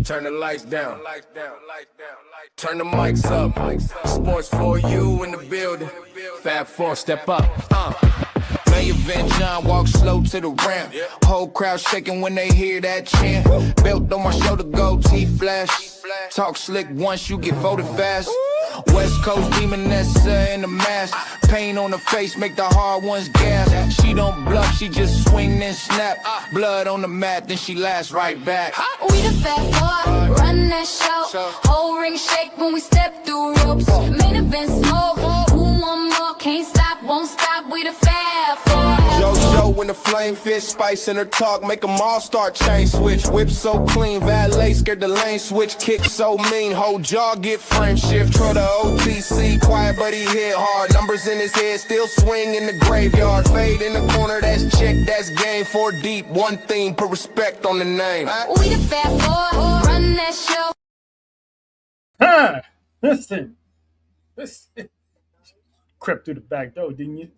Turn the lights down. Turn the mics up. Sports for you in the building. Fab Four, step up. Main event, John walks slow to the ramp. Whole crowd shaking when they hear that chant. Belt on my shoulder, goatee flash. Talk slick once you get voted fast. West Coast demonessa in the mask. Pain on the face make the hard ones gas. She don't bluff, she just swing and snap. Blood on the mat, then she laughs right back. We the Fab Four, run that show. Whole ring shake when we step through ropes. Main event smoke, who want more? Can't stop, won't stop. We the Fab Four. Yo, when the flame fits, spice in her talk, make them all start chain switch. Whip so clean, valet scared the lane switch. Kick so mean, whole jaw get frame shift. Try the OTC, quiet but he hit hard. Numbers in his head, still swing in the graveyard. Fade in the corner, that's check, that's game. 4 deep, one theme, put respect on the name. We the Fab Four, run that show. Listen. Crept through the back door, didn't you?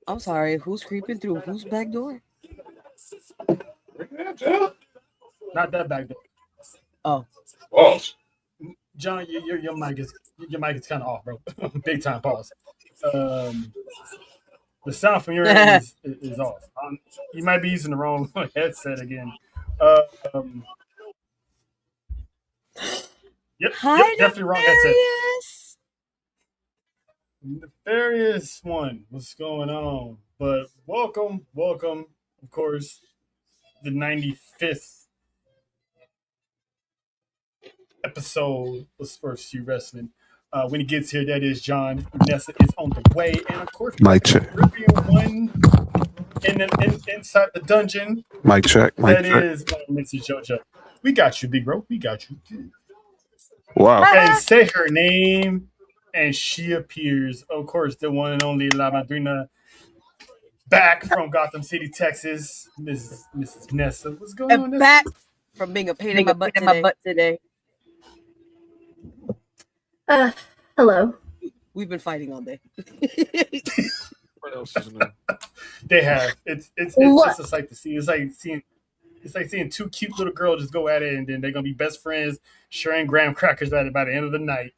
I'm sorry, who's creeping through whose back door? Not that back door. Oh. John, your mic is kind of off, bro. Big time pause. The sound from your end is off. You might be using the wrong headset again. Yep, definitely wrong headset. Nefarious one. What's going on? But welcome, of course, the 95th episode of S4UWrestling Wrestling. When he gets here, that is John. Nessa is on the way, and of course, Mic check. One inside the dungeon. Mic check. That is Mrs. JoJo. We got you, big bro. We got you. Wow. And say her name, and she appears. Of course, the one and only La Madrina, back from Gotham City, Texas. Mrs. Nessa. What's going on? Back from being a pain in my butt today. Hello. We've been fighting all day. What else is new? They have. It's just a sight to see. It's like seeing two cute little girls just go at it, and then they're gonna be best friends, sharing graham crackers at it by the end of the night.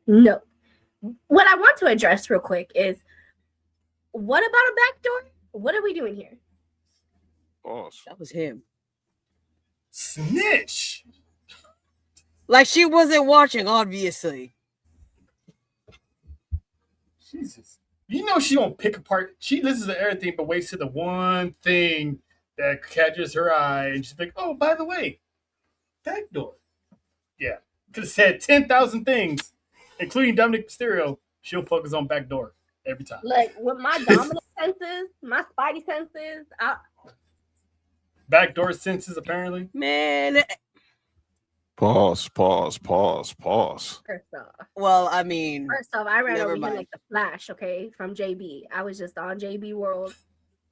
No. What I want to address real quick is, what about a back door? What are we doing here? Boss. That was him. Snitch. Like she wasn't watching, obviously. Jesus. You know she don't pick apart. She listens to everything but waits to the one thing that catches her eye, and she's like, "Oh, by the way, back door." Yeah, could have said 10,000 things, including Dominic Mysterio. She'll focus on back door every time. Like with my dominant senses, my spidey senses, Backdoor senses, apparently. Man. Pause. First off, Well, I mean. First off, I ran never over mind. here like the Flash, okay, from JB. I was just on JB World,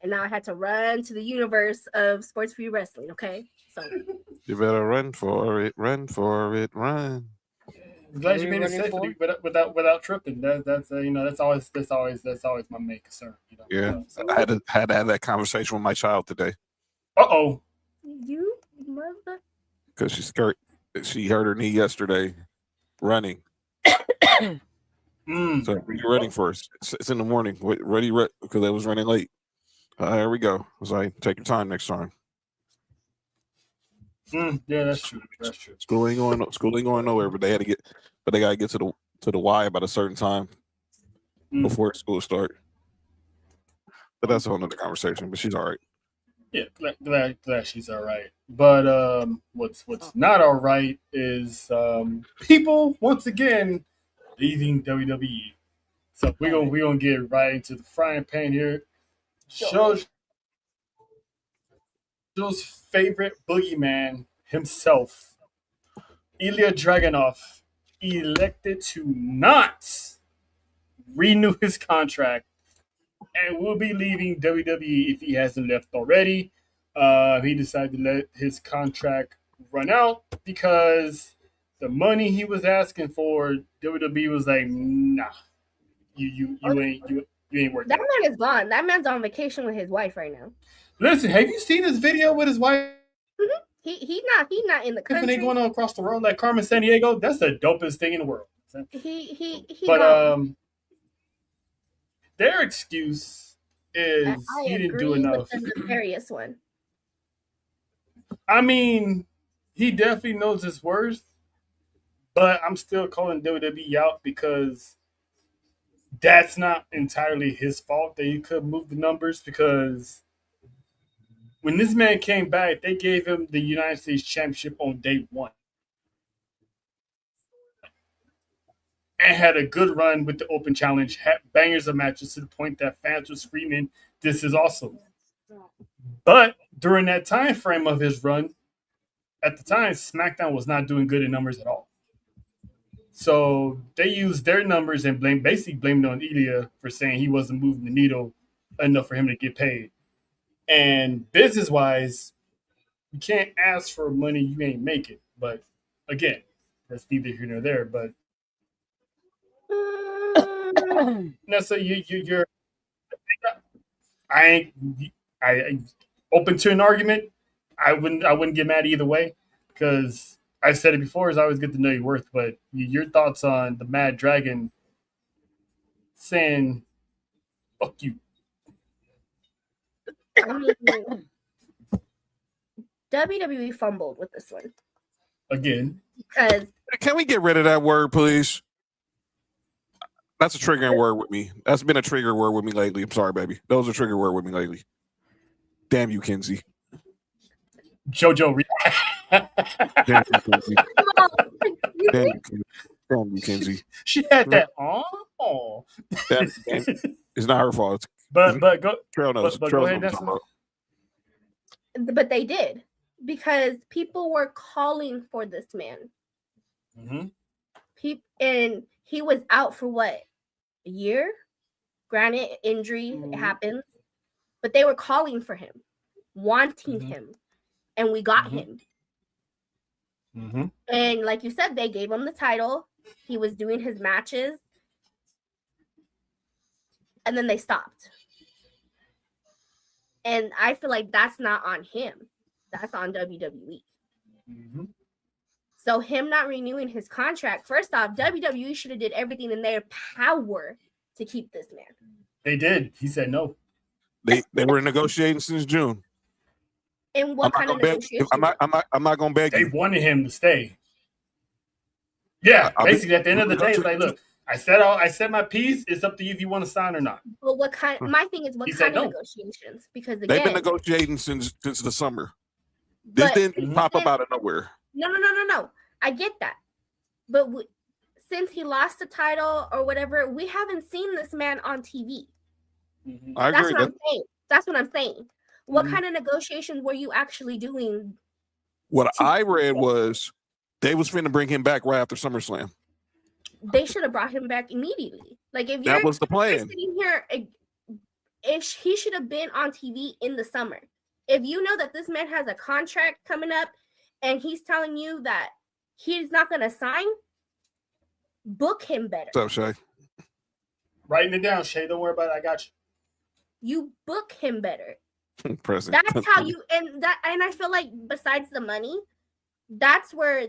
and now I had to run to the universe of S4UWrestling Wrestling, okay? So You better run for it. Run for it. Run. I'm glad you What are made you it running safely without tripping. That's that's always my main concern. You know? Yeah. I had to have that conversation with my child today Uh-oh. you mother. because she hurt her knee yesterday running. So what are you running for? It's in the morning. Ready because I was running late. Here we go. I was like, take your time next time. Yeah, that's true. School ain't going nowhere, but they gotta get to the Y about a certain time before school start. But that's a whole nother conversation. But she's all right. Yeah, glad she's all right. But what's not all right is people once again leaving WWE. So we're gonna get right into the frying pan here. Joe's favorite boogeyman himself, Ilya Dragunov, elected to not renew his contract and will be leaving WWE if he hasn't left already. He decided to let his contract run out because the money he was asking for, WWE was like, nah, you ain't worth That that. man is gone. That man's on vacation with his wife right now. Listen, have you seen his video with his wife? He's not in the And they country. going on across the world like Carmen Sandiego. That's the dopest thing in the world. He But gone. their excuse is I he didn't do agree enough. with the nefarious one. I mean, he definitely knows his worth, but I'm still calling WWE out because that's not entirely his fault that he could move the numbers, because when this man came back, they gave him the United States Championship on day one and had a good run with the Open Challenge, had bangers of matches to the point that fans were screaming, "This is awesome." But during that time frame of his run, at the time, SmackDown was not doing good in numbers at all. So they used their numbers and basically blamed it on Ilya for saying he wasn't moving the needle enough for him to get paid. And business wise, you can't ask for money you ain't making. But again, that's neither here nor there. But no, so you're I ain't I open to an argument. I wouldn't get mad either way, because I've said it before. Is I always get to know your worth. But your thoughts on the Mad Dragon saying "fuck you"? I mean, WWE fumbled with this one Again, because Can we get rid of that word, please? That's a triggering word with me. That's been a trigger word with me lately. I'm sorry, baby. That was a trigger word with me lately. Damn you, Kenzie. JoJo. Damn you, Kenzie. Damn you, Kenzie. Damn you, Kenzie. She had that. Oh, Damn, it's not her fault. but go. Trail knows. But Trail go ahead, knows Nessa. but they did, because people were calling for this man. Mm-hmm. And he was out for what, a year? Granted, injury happens, but they were calling for him, wanting him, and we got him. Mm-hmm. And like you said, they gave him the title. He was doing his matches, and then they stopped. And I feel like that's not on him. That's on WWE. Mm-hmm. So him not renewing his contract, first off, WWE should have did everything in their power to keep this man. They did. He said no. They were negotiating since June. And what kind of negotiation? I'm not gonna beg They you. wanted him to stay. Yeah, basically at the end of the day, it's like, look, I said my piece. It's up to you if you want to sign or not. But what kind? My thing is, what He kind said of no. negotiations? Because again, They've been negotiating since the summer. This But- didn't pop up out of nowhere. no. I get that, but since he lost the title or whatever, we haven't seen this man on TV. I That's agree. what I'm saying. That's what I'm saying. What Mhm. kind of negotiations were you actually doing? What I read was they was finna bring him back right after SummerSlam. They should have brought him back immediately. Like if That you're was the plan. sitting here, he should have been on TV in the summer. If you know that this man has a contract coming up and he's telling you that he's not going to sign, book him better. What's up, Shay? Writing it down, Shay. Don't worry about it. I got you. You book him better. President. That's how you and I feel like besides the money, that's where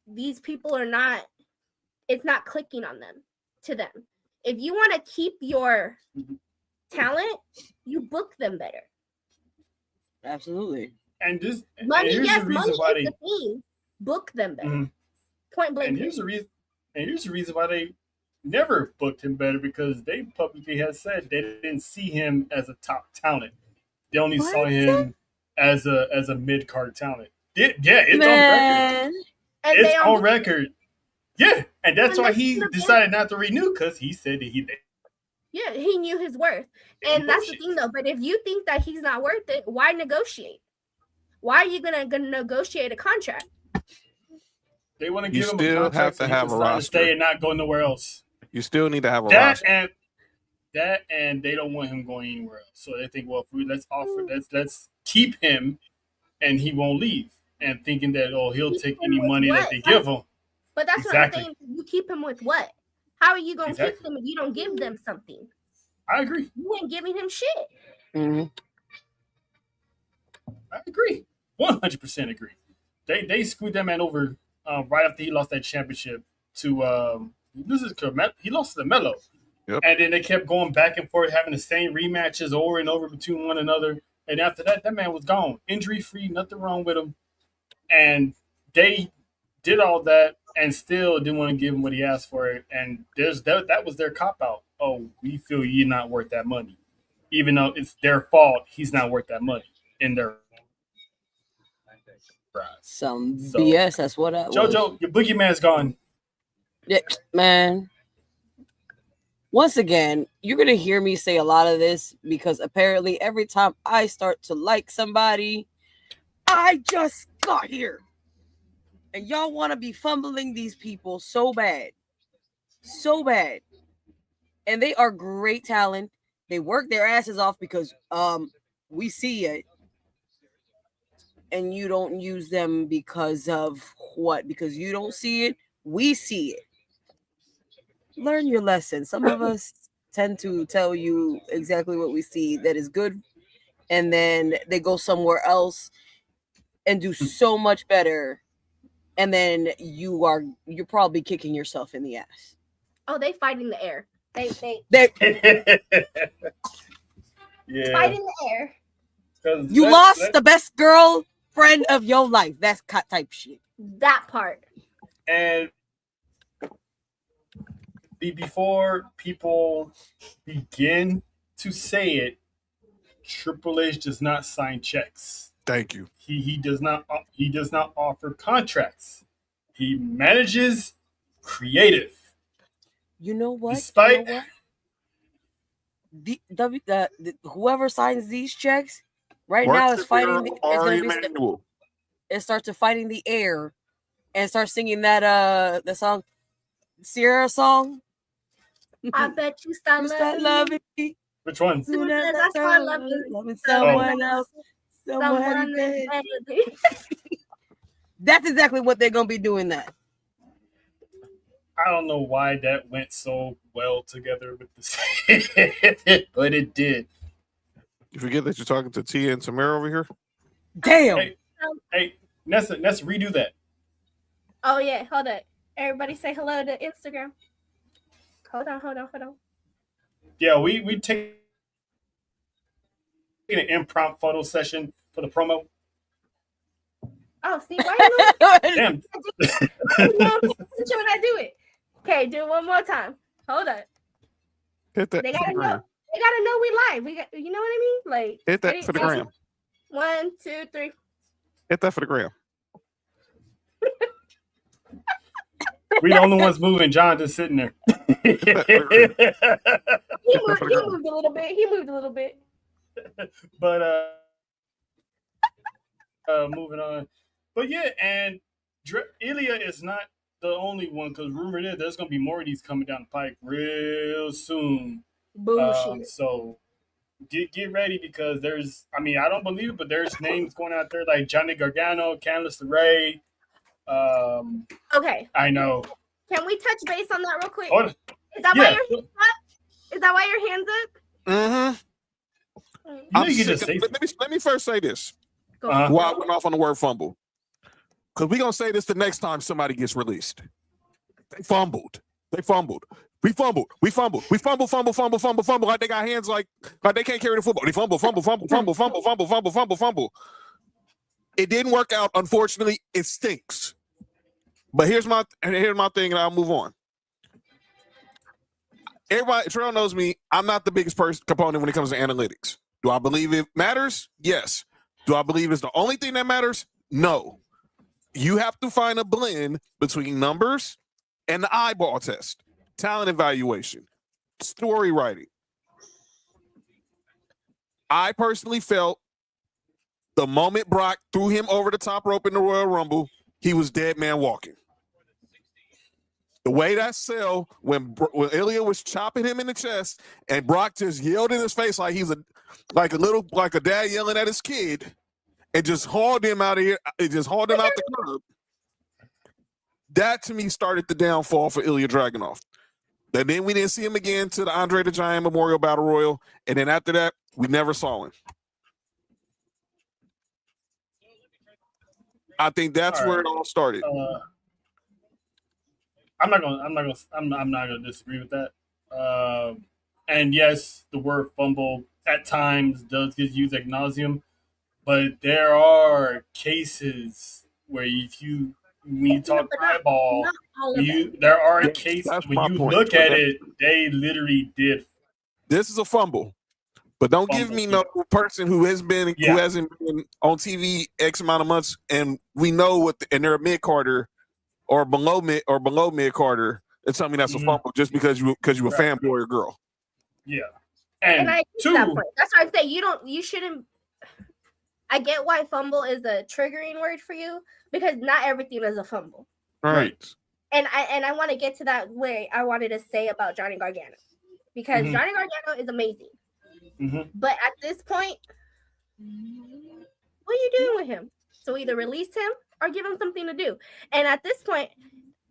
these people are not. It's not clicking on them to them. If you want to keep your talent, you book them better. Absolutely. And this Money, and here's yes, the reason money why is the thing. Book them better. Mhm. Point blank. And here's the reason. And here's the reason why they never booked him better, because they publicly have said they didn't see him as a top talent. They only saw him as a mid card talent. Yeah, it's on record. Man. And It's they on record. Yeah, and that's And why that's he the point. decided not to renew, because he said that Yeah, he knew his worth. And that's the thing though. But if you think that he's not worth it, why negotiate? Why are you gonna negotiate a contract? they want to You give him a still contract have so to he have can a sign to roster. stay and not go nowhere else. You still need to have a That roster. and they don't want him going anywhere else. So they think, well, let's keep him, and he won't leave. And thinking that he'll Keep take him any with money what? that they give him. But that's Exactly. what I'm saying. You keep him with what? How are you gonna Exactly. keep them if you don't give them something? I agree. You ain't giving him shit. Mhm. I agree. 100% agree. They screwed that man over right after he lost that championship to he lost to Melo. Yep. And then they kept going back and forth, having the same rematches over and over between one another. And after that, that man was gone, injury free, nothing wrong with him. And they did all that and still didn't want to give him what he asked for. And that was their cop out. Oh, we feel you're not worth that money, even though it's their fault. He's not worth that money in their eyes. Some So, BS. That's what I was. JoJo, your boogeyman's gone. Yeah, man. Once again, you're gonna hear me say a lot of this because apparently every time I start to like somebody, I just got here. And y'all want to be fumbling these people so bad. So bad. And they are great talent. They work their asses off because we see it. And you don't use them because of what? Because you don't see it. We see it. Learn your lesson. Some of us tend to tell you exactly what we see that is good, and then they go somewhere else and do so much better, and then you're probably kicking yourself in the ass. Oh, they fight in the air. They Yeah. fight in the air. You lost the best girlfriend of your life. That's type shit. That part. And before people begin to say it, Triple H does not sign checks. Thank you. He does not offer contracts. He manages creative. You know what? Despite whoever signs these checks right now is fighting. It starts to fight in the air and start singing that the song, Sierra song. I bet you start loving me. Which one? Soon as I start loving someone else. Someone That's exactly what they're gonna be doing. That I don't know why that went so well together with the but it did. You forget that you're talking to Tia and Tamara over here? Damn. Hey, Nessa, redo that. Oh yeah, hold on. Everybody say hello to Instagram. Hold on. Yeah, we take an impromptu photo session for the promo. Oh, see, why you Damn. when I do it. Okay, do it one more time. Hold on. Hit that. They gotta know. They gotta know we live. You know what I mean? Like hit that for the gram. 1, 2, 3. Hit that for the gram. We the only ones moving. John just sitting there. He moved a little bit. But moving on. But yeah, and Ilya is not the only one, because rumored is there's gonna be more of these coming down the pipe real soon. Bullshit. So get ready, because there's, I don't believe it, but there's names going out there like Johnny Gargano, Candice LeRae. Okay. I know. Can we touch base on that real quick? Hold on. Is that why your hands up? Is that why your hands up? Mm-hmm. Let me first say this. Why I went off on the word fumble. Because we're going to say this the next time somebody gets released. They fumbled. We fumbled. Like they got hands like they can't carry the football. They fumble. It didn't work out. Unfortunately, it stinks. But here's my thing, and I'll move on. Everybody, Terrell knows me. I'm not the biggest component when it comes to analytics. Do I believe it matters? Yes. Do I believe it's the only thing that matters? No. You have to find a blend between numbers and the eyeball test, talent evaluation, story writing. I personally felt the moment Brock threw him over the top rope in the Royal Rumble, he was dead man walking. The way that sell when Ilya was chopping him in the chest and Brock just yelled in his face like he's like a dad yelling at his kid and just hauled him out of here. It just hauled him out the club. That to me started the downfall for Ilya Dragunov. And then we didn't see him again to the Andre the Giant Memorial Battle Royal. And then after that, we never saw him. I think that's where it all started. I'm not gonna disagree with that. And yes, the word fumble at times does get used ad nauseum, but there are cases where when you talk eyeball, there are cases when you look at it, they literally did. This is a fumble. But don't give me no person who hasn't been on TV X amount of months, and we know and they're a mid carder or below mid carder, and tell me that's a fumble just because you a fanboy or girl. Yeah, and I get that point. That's why I say you shouldn't. I get why fumble is a triggering word for you because not everything is a fumble. Right. And I want to get to that way I wanted to say about Johnny Gargano because Johnny Gargano is amazing. But at this point, what are you doing with him? So either release him or give him something to do. And at this point,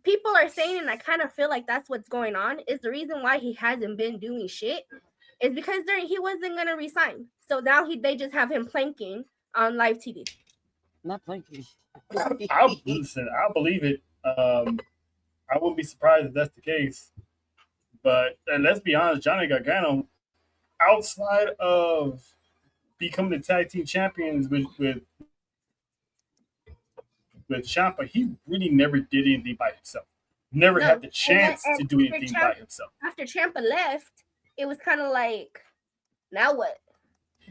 people are saying, and I kind of feel like that's what's going on, is the reason why he hasn't been doing shit is because he wasn't going to resign. So now they just have him planking on live TV. Not planking. I'll believe it. I wouldn't be surprised if that's the case. But and let's be honest, Johnny Gargano, outside of becoming the tag team champions with Ciampa, he really never did anything by himself. Never had the chance to do anything by himself. After Ciampa left, it was kind of like, now what?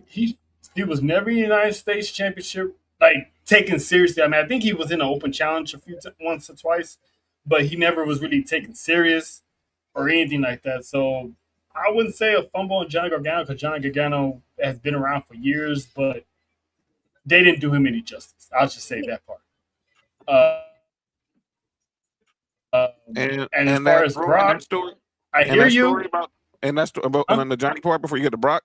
He was never in the United States Championship like taken seriously. I mean, I think he was in an open challenge once or twice, but he never was really taken serious or anything like that. So I wouldn't say a fumble on Johnny Gargano because Johnny Gargano has been around for years, but they didn't do him any justice. I'll just say that part. And as far as Brock, I hear you. And that's about on the Johnny part before you get to Brock.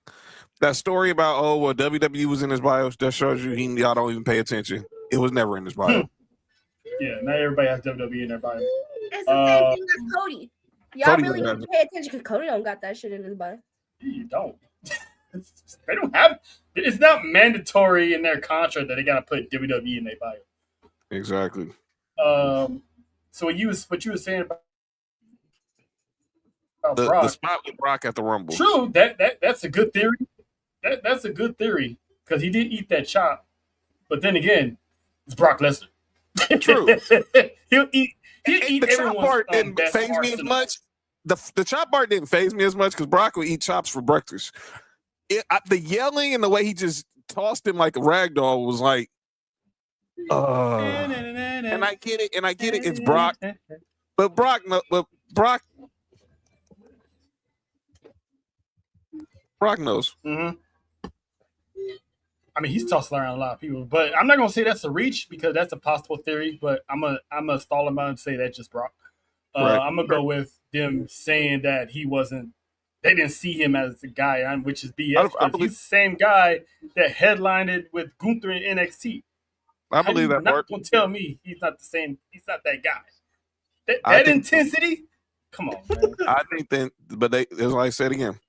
That story about WWE was in his bio, that shows you y'all don't even pay attention. It was never in his bio. Yeah, not everybody has WWE in their bio. It's the same thing as Cody. Y'all really need to pay attention because Cody don't got that shit in his bio. You don't. They don't have. It's not mandatory in their contract that they gotta put WWE in their bio. Exactly. So what you were saying about Brock, the spot with Brock at the Rumble. True. That's a good theory. That's a good theory because he did eat that chop, but then again, it's Brock Lesnar. True. He'll eat the chop part didn't phase me as much. The chop part didn't phase me as much because Brock would eat chops for breakfast. The yelling and the way he just tossed him like a rag doll was like, and I get it, it's Brock, but Brock knows. Mm-hmm. I mean, he's tossing around a lot of people, but I'm not gonna say that's a reach because that's a possible theory. But I'm gonna stall him out and say that's just Brock. Right. I'm gonna go with them saying that he wasn't. They didn't see him as the guy, which is BS. I believe he's the same guy that headlined it with Gunther in NXT. I believe that part. Don't tell me he's not the same. He's not that guy. That intensity. Come on, man. I think then, but as I said again,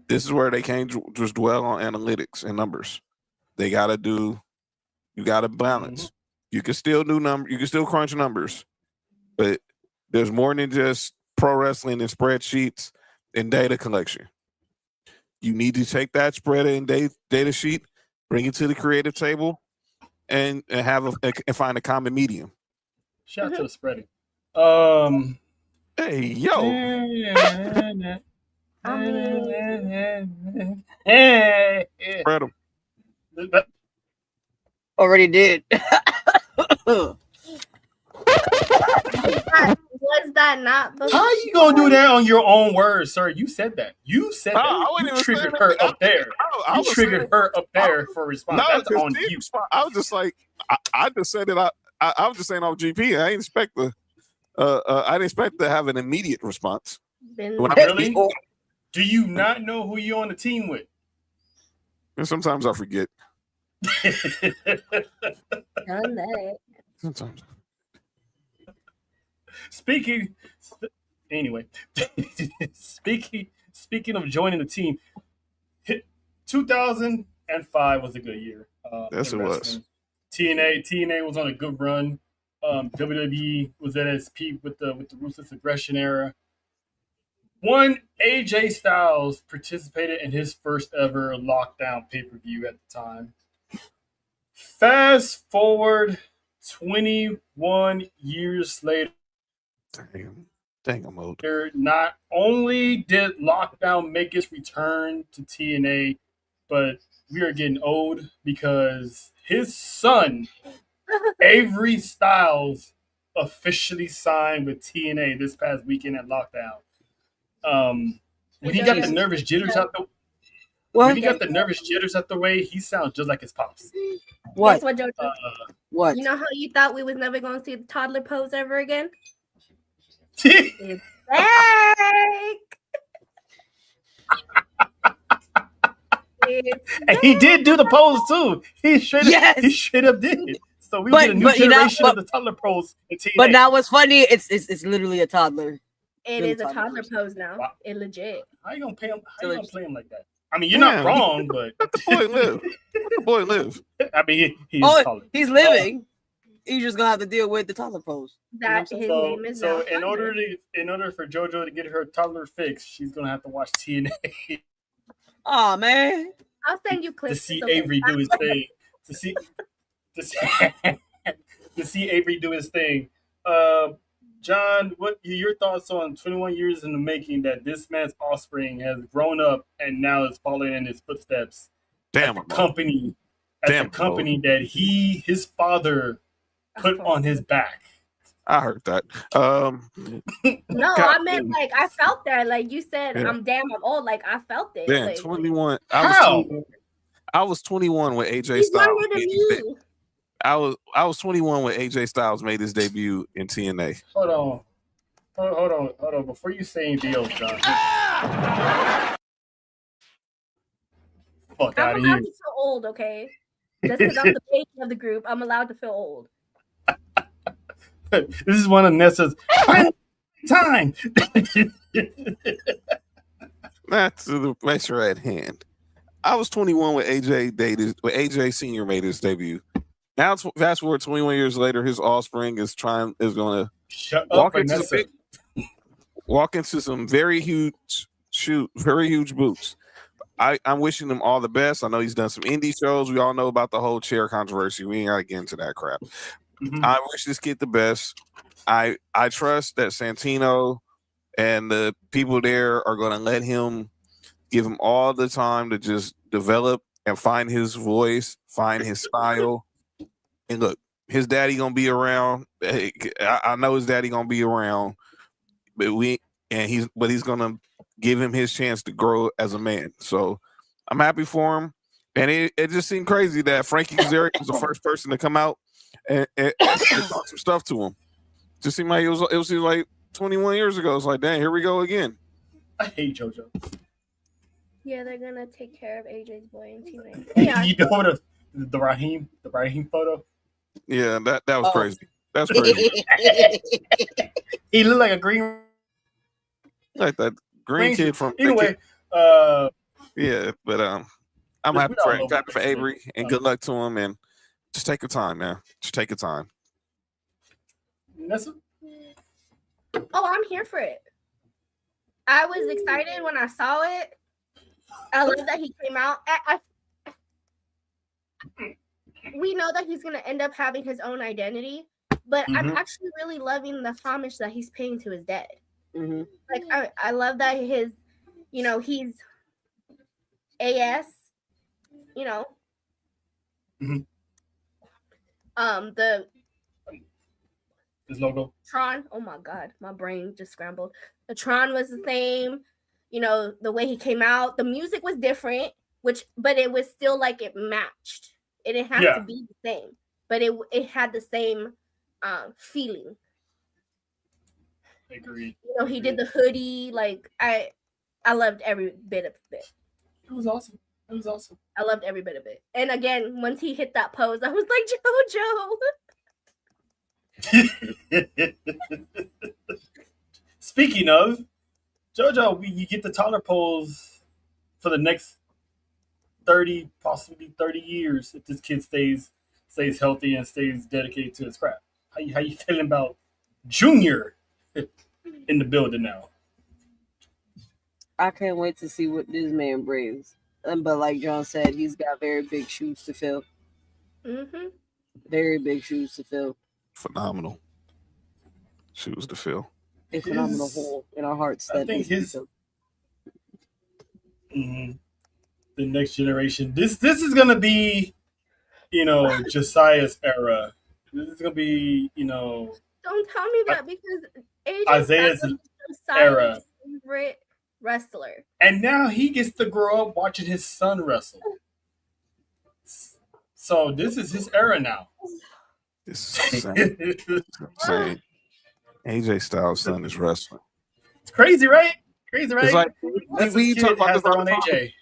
this is where they can't just dwell on analytics and numbers. You got to balance. Mm-hmm. You can still do you can still crunch numbers, but there's more than just pro wrestling and spreadsheets and data collection. You need to take that spread and data sheet, bring it to the creative table, and have and find a common medium. Shout out to the spreading. Hey, yo. Spread them. Already did. Was that not? How are you gonna do that on your own words, sir? You said that. You said that. You triggered her up there. You triggered her up there for a response. No, that's on you. I was just like, I just said it. I was just saying off GP. I didn't expect I didn't expect to have an immediate response. Really? Do you not know who you're on the team with? And sometimes I forget. Done that. Sometimes. Speaking Anyway, speaking of joining the team, 2005 was a good year. Yes, in it was. wrestling. TNA was on a good run. WWE was at its peak with the ruthless aggression era. One AJ Styles participated in his first ever lockdown pay-per-view at the time. Fast forward 21 years later, Dang, I'm old. not only did lockdown make its return to TNA, but we are getting old because his son, Avery Styles, officially signed with TNA this past weekend at lockdown. When he got the nervous jitters out the What? way, he sounds just like his pops. What? Guess what, JoJo? What? You know how you thought we was never going to see the toddler pose ever again? It's back. And he did do the pose too. He straight up did it. So we get a new generation of the toddler pose in TNA. But now what's funny? It's literally a toddler. It is a toddler pose now. Wow. It legit. How you gonna play him like that? I mean, you're not wrong, but let the boy live. I mean, he's living. He's just gonna have to deal with the toddler pose. That his name is now. in order for JoJo to get her toddler fix, she's gonna have to watch TNA. Oh man, I'll send you clips to see Avery do his thing. To see Avery do his thing. John, what are your thoughts on 21 years in the making that this man's offspring has grown up and now is following in his footsteps? Damn, the company that his father put on his back. I heard that. No, I meant like I felt that. Like you said, I'm old. Like I felt it. Damn, like, 21. How? I was 21 when AJ he's Styles. younger than me. I was 21 when AJ Styles made his debut in TNA. Hold on. Before you say anything else, John. Fuck out of here. I'm allowed to feel old, okay? Just because I'm the baby of the group, I'm allowed to feel old. This is one of Nessa's time. That's the measure at hand. I was 21 when AJ Senior made his debut. Now, fast forward 21 years later, his offspring is going to walk into some very huge boots. I'm wishing him all the best. I know he's done some indie shows. We all know about the whole chair controversy. We ain't got to get into that crap. Mm-hmm. I wish this kid the best. I trust that Santino and the people there are going to let him, give him all the time to just develop and find his voice, find his style. And look, his daddy gonna be around. I know his daddy gonna be around, but he's gonna give him his chance to grow as a man. So I'm happy for him. And it just seemed crazy that Frankie Kazarian was the first person to come out and talk some stuff to him. Just seemed like it was like 21 years ago. It's like, dang, here we go again. I hate JoJo. Yeah, they're gonna take care of AJ's boy and teammate. Yeah. You know the Raheem photo? Yeah, that was crazy. That's crazy. He looked like a green, like that green kid from. Anyway, yeah, but I'm happy for Avery, and good luck to him. And just take your time, man. Just take your time. Nessa? Oh, I'm here for it. I was excited when I saw it. I love that he came out. We know that he's going to end up having his own identity, but I'm actually really loving the homage that he's paying to his dad. Mm-hmm. Like, I love that he's AS, his logo. Tron. Oh my God, my brain just scrambled. The Tron was the same. The way he came out, the music was different, but it was still like it matched. It didn't have to be the same, but it had the same feeling. Agreed. He did the hoodie. Like I loved every bit of it. It was awesome. I loved every bit of it. And again, once he hit that pose, I was like, JoJo. Speaking of JoJo, you get the taller pose for the next 30, possibly 30 years if this kid stays healthy and stays dedicated to his craft. How you feeling about Junior in the building now? I can't wait to see what this man brings. But like John said, he's got very big shoes to fill. Mm-hmm. Very big shoes to fill. Phenomenal shoes to fill. A phenomenal hole in our hearts. I That think needs to be filled. the next generation. This is gonna be, Josiah's era. This is gonna be, Don't tell me that because AJ Isaiah's Styles is era. Josiah's favorite wrestler. And now he gets to grow up watching his son wrestle. So this is his era now. This is insane. AJ Styles' son is wrestling. It's crazy, right? Crazy, right? It's like That's we kid talk about has this all their the own time. AJ.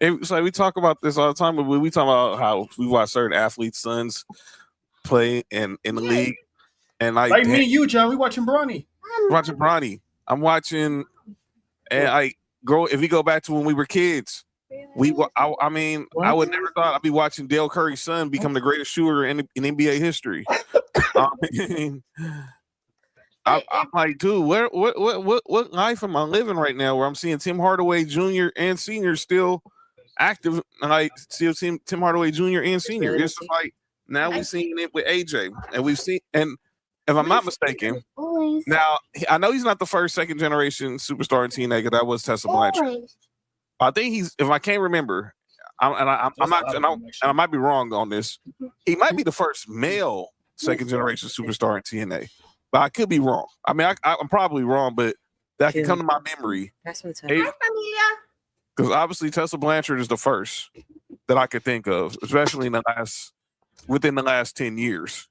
It's like we talk about this all the time, but we talk about how we watch certain athletes' sons play in the league, and Like me and you, John, we watching Bronny. watching Bronny. I'm watching, and if we go back to when we were kids, I mean, I would never thought I'd be watching Dale Curry's son become the greatest shooter in NBA history. I mean, I'm like, dude, what life am I living right now? Where I'm seeing Tim Hardaway Jr. and Sr. still active, and I still see Tim Hardaway Jr. and Sr. It's just like now we've seen it with AJ, and we've seen, and if I'm not mistaken, now I know he's not the first second generation superstar in TNA because that was Tessa Blanchard. I think he's, if I can't remember, I'm not, and I might be wrong on this. He might be the first male second generation superstar in TNA, but I could be wrong. I mean, I'm probably wrong, but that can come to my memory. Because obviously Tessa Blanchard is the first that I could think of, especially within the last 10 years.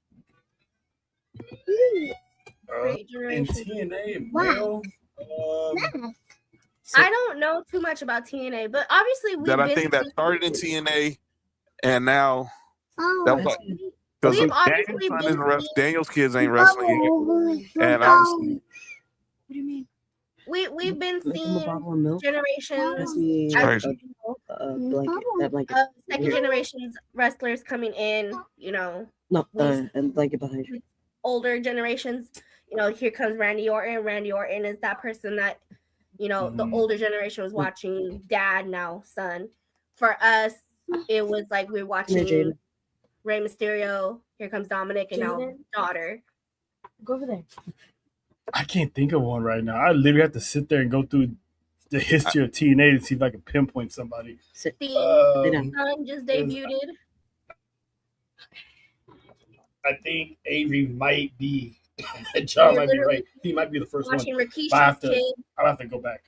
In TNA, male. I don't know too much about TNA, but obviously I think that started in TNA, and now because Daniel's kids ain't wrestling, and obviously, What do you mean? we've been Make him a seeing bottle of milk? generations, Crazy. Blanket. second generations wrestlers coming in. No, and blanket behind you. Older generations. Here comes Randy Orton. Randy Orton is that person that the older generation was watching, dad, now son. For us, it was like we were watching Rey Mysterio. Here comes Dominic, and now daughter. Go over there. I can't think of one right now. I literally have to sit there and go through the history of TNA to see if I can pinpoint somebody. Son just debuted. I think Avery might be. John might be right. He might be the first one. Watching Rikishi's I'll have to go back.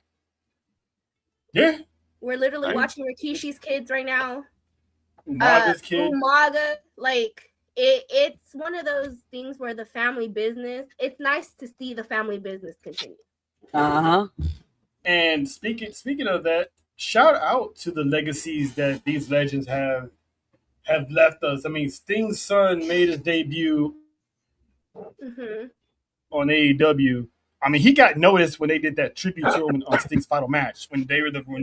Yeah. We're literally watching Rikishi's kids right now. Umaga's kid. Umaga, like it's one of those things where the family business. It's nice to see the family business continue. And speaking of that, shout out to the legacies that these legends have left us. I mean, Sting's son made his debut on AEW. I mean, he got noticed when they did that tribute to him on Sting's final match when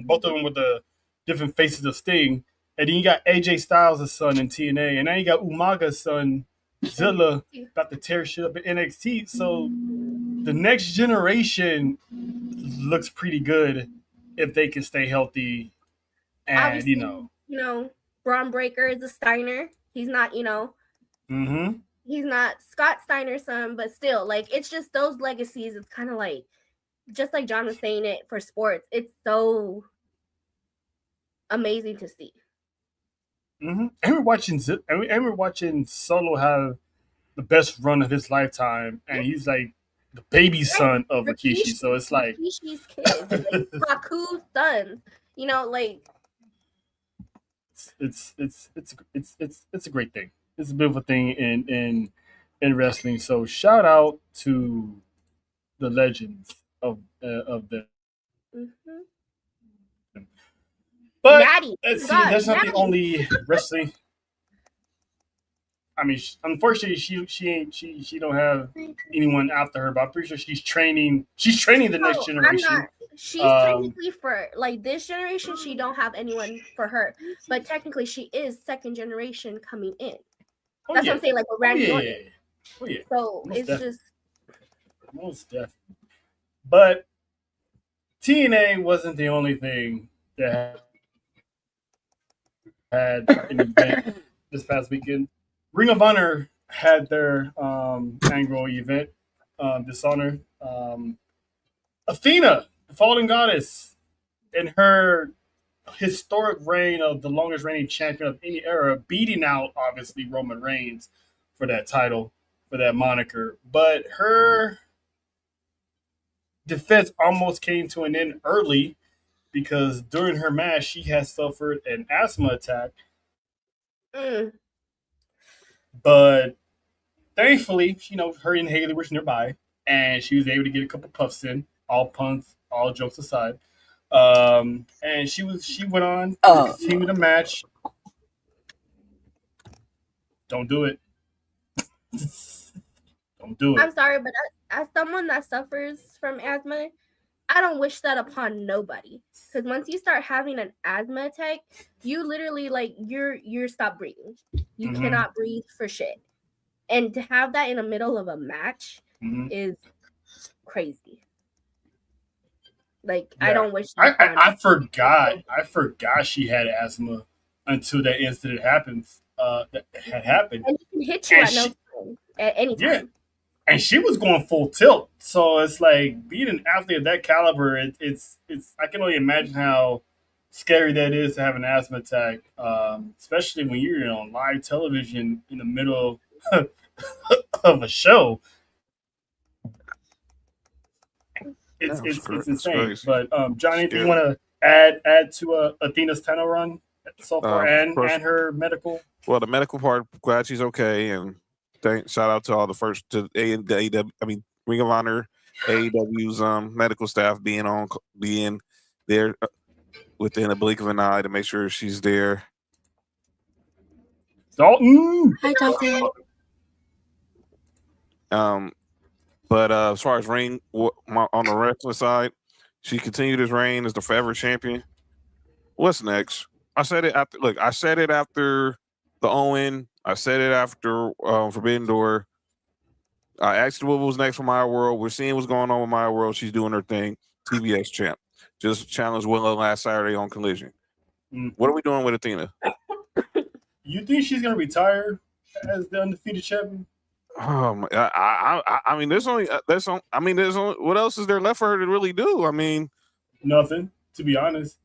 both of them were the different faces of Sting. And then you got AJ Styles' son in TNA, and now you got Umaga's son Zilla about to tear shit up in NXT. So the next generation looks pretty good if they can stay healthy. And obviously, Braun Breaker is a Steiner. He's not, he's not Scott Steiner's son, but still, like, it's just those legacies. It's kind of like, just like John was saying it for sports, it's so amazing to see. And we're watching Solo have the best run of his lifetime, and he's like the baby son of Rikishi. So it's like Rikishi's kids, like Haku's sons. Like it's a great thing. It's a beautiful thing in wrestling. So shout out to the legends of the. But Natty. let's see, that's not the only wrestling. I mean, unfortunately, she don't have anyone after her, but I'm pretty sure she's training. She's training the next generation. She's Um, technically for like this generation. She don't have anyone for her, but technically she is second generation coming in. Oh, That's yeah. what I'm saying. Like with Oh, Randy yeah, Orton. yeah, yeah. Oh, yeah. So Most it's definitely. just Most definitely. But TNA wasn't the only thing that had an event this past weekend. Ring of Honor had their annual event, Dishonor. Athena, the Fallen Goddess, in her historic reign of the longest reigning champion of any era, beating out obviously Roman Reigns for that title, for that moniker. But her defense almost came to an end early because during her match she had suffered an asthma attack. But thankfully, her inhaler was nearby, and she was able to get a couple puffs in. All puns, all jokes aside, and she went on to continue the match. Don't do it. Don't do it. I'm sorry, but as someone that suffers from asthma, I don't wish that upon nobody. Because once you start having an asthma attack, you literally like you're stop breathing. You cannot breathe for shit. And to have that in the middle of a match is crazy. Like I don't wish. I forgot she had asthma until that incident happens. That had happened. And it can hit you at any time. Yeah. And she was going full tilt. So it's like being an athlete of that caliber, it's I can only imagine how scary that is to have an asthma attack, especially when you're on live television in the middle of a show. It's insane. But Johnny, do you want to add to Athena's title run so far and her medical? Well, the medical part, glad she's okay, and shout out to all the Ring of Honor, AEW's medical staff being there within a blink of an eye to make sure she's there. Dalton. Hi, Dalton. But as far as reign on the wrestling side, she continued his reign as the forever champion. What's next? I said it after the Owen. I said it after Forbidden Door. I asked what was next for My World. We're seeing what's going on with My World. She's doing her thing. TBS champ. Just challenged Willow last Saturday on Collision. What are we doing with Athena? You think she's gonna retire as the undefeated champion? I mean, there's only what else is there left for her to really do? I mean, nothing. To be honest,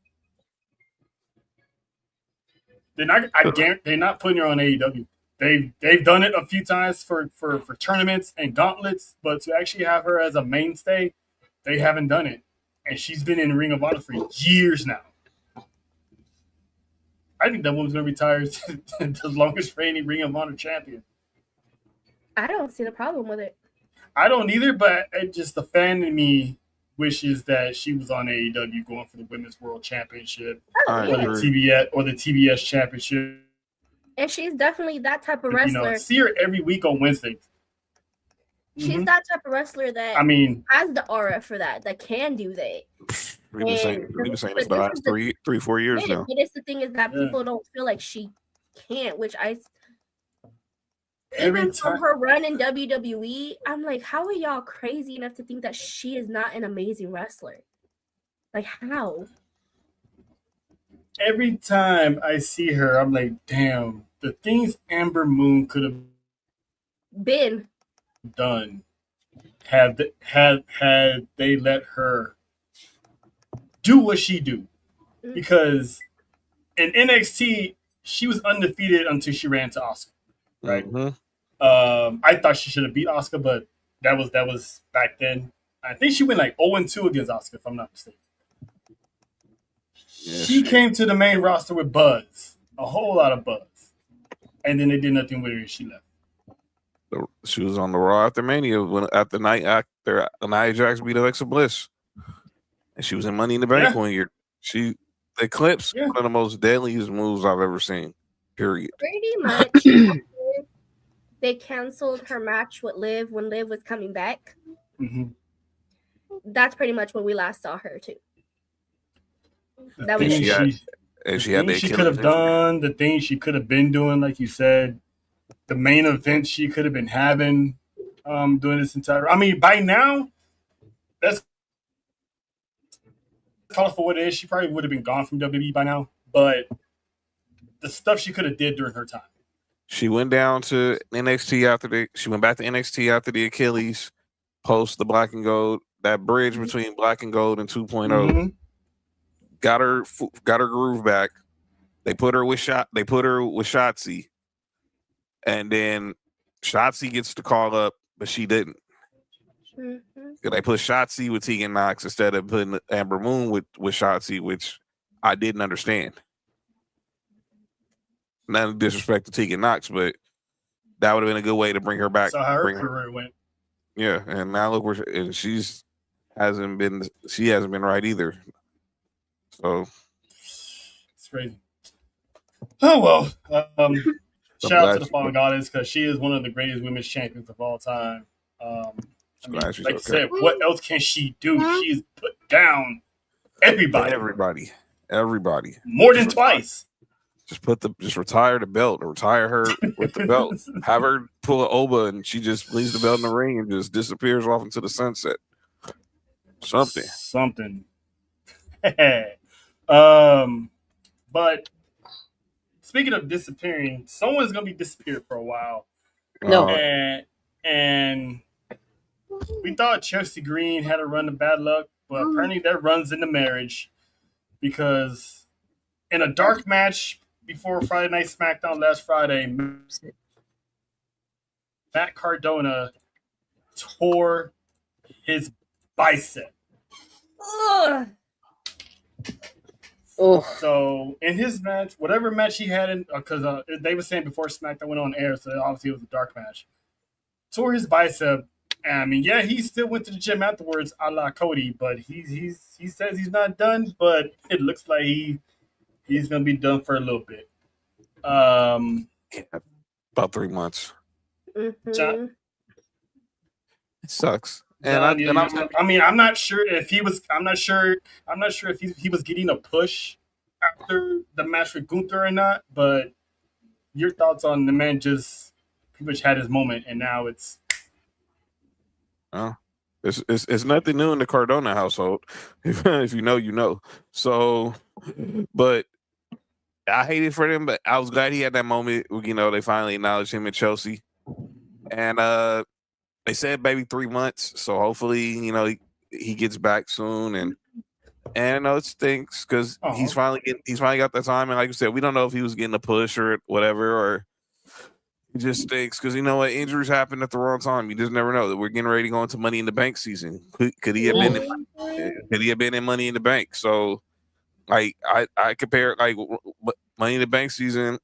they're not putting her on AEW. They've done it a few times for tournaments and gauntlets, but to actually have her as a mainstay, they haven't done it. And she's been in Ring of Honor for years now. I think that woman's gonna retire the longest reigning Ring of Honor champion. I don't see the problem with it. I don't either, but just the fan in me wishes that she was on AEW going for the Women's World Championship or the TBS Championship. And she's definitely that type of wrestler. See her every week on Wednesdays. She's that type of wrestler that has the aura for that can do that. We've been saying this for the last 3-4 years now. But it's the thing is that people don't feel like she can't, which even from her run in WWE, I'm like, how are y'all crazy enough to think that she is not an amazing wrestler? Like, how? Every time I see her, I'm like, damn, the things Amber Moon could have been done had they let her do what she do. Because in NXT, she was undefeated until she ran to Asuka. Right. I thought she should have beat Asuka, but that was back then. I think she went like 0-2 against Asuka, if I'm not mistaken. Yes. She came to the main roster with buzz, a whole lot of buzz, and then they did nothing with her. And she left. She was on the Raw after Mania at the night after Nia Jax beat Alexa Bliss, and she was in Money in the Bank one year. She eclipsed one of the most deadliest moves I've ever seen. Period. Pretty much. they canceled her match with Liv when Liv was coming back. Mhm. That's pretty much when we last saw her too. The That was things it. And the she had things the she could Achilles have injury. done, the things she could have been doing, like you said, the main event she could have been having during this entire. I mean, by now, that's call it for what it is. She probably would have been gone from WWE by now, but the stuff she could have did during her time. She went down to NXT she went back to NXT after the Achilles, post the Black and Gold, that bridge between Black and Gold and 2.0. Mhm. Got her groove back. They put her with Shotzi, and then Shotzi gets the call up, but she didn't. Mhm. They put Shotzi with Tegan Knox instead of putting Amber Moon with Shotzi, which I didn't understand. None disrespect to Tegan Knox, but that would have been a good way to bring her back. So how her career went. Yeah, and now look where she hasn't been right either. So It's crazy. Oh well. Shout out glad to the Fallen Goddess because she is one of the greatest women's champions of all time. I mean, glad she's like you okay. said, what else can she do? She's put down everybody. Everybody. More than twice. Just retire the belt, or retire her with the belt. Have her pull an Oba and she just leaves the belt in the ring and just disappears off into the sunset. Something. But speaking of disappearing, someone's gonna be disappeared for a while. No. And we thought Chelsea Green had a run of bad luck, but apparently that runs into marriage because in a dark match before Friday Night SmackDown last Friday, Matt Cardona tore his bicep. Ugh. Oh, So in his match, whatever match he had in, because they were saying before SmackDown went on air, so obviously it was a dark match. Tore his bicep. And I mean, yeah, he still went to the gym afterwards, a la Cody, but he says he's not done, but it looks like he's gonna be done for a little bit. About 3 months. Mhm. It sucks. John, I'm not sure if he was. I'm not sure if he was getting a push after the match with Gunther or not. But your thoughts on the man just pretty much had his moment, and now it's. It's nothing new in the Cardona household. If you know, you know. So, but I hated for him, but I was glad he had that moment. You know, they finally acknowledged him in Chelsea, and they said maybe 3 months. So hopefully, you know, he gets back soon, and I know it stinks because he's finally got that time. And like you said, we don't know if he was getting a push or whatever, or it just stinks because you know what, injuries happen at the wrong time. You just never know. That we're getting ready to go into Money in the Bank season. Could he have been? Could he have been in Money in the Bank? So, like I compare like Money in the Bank season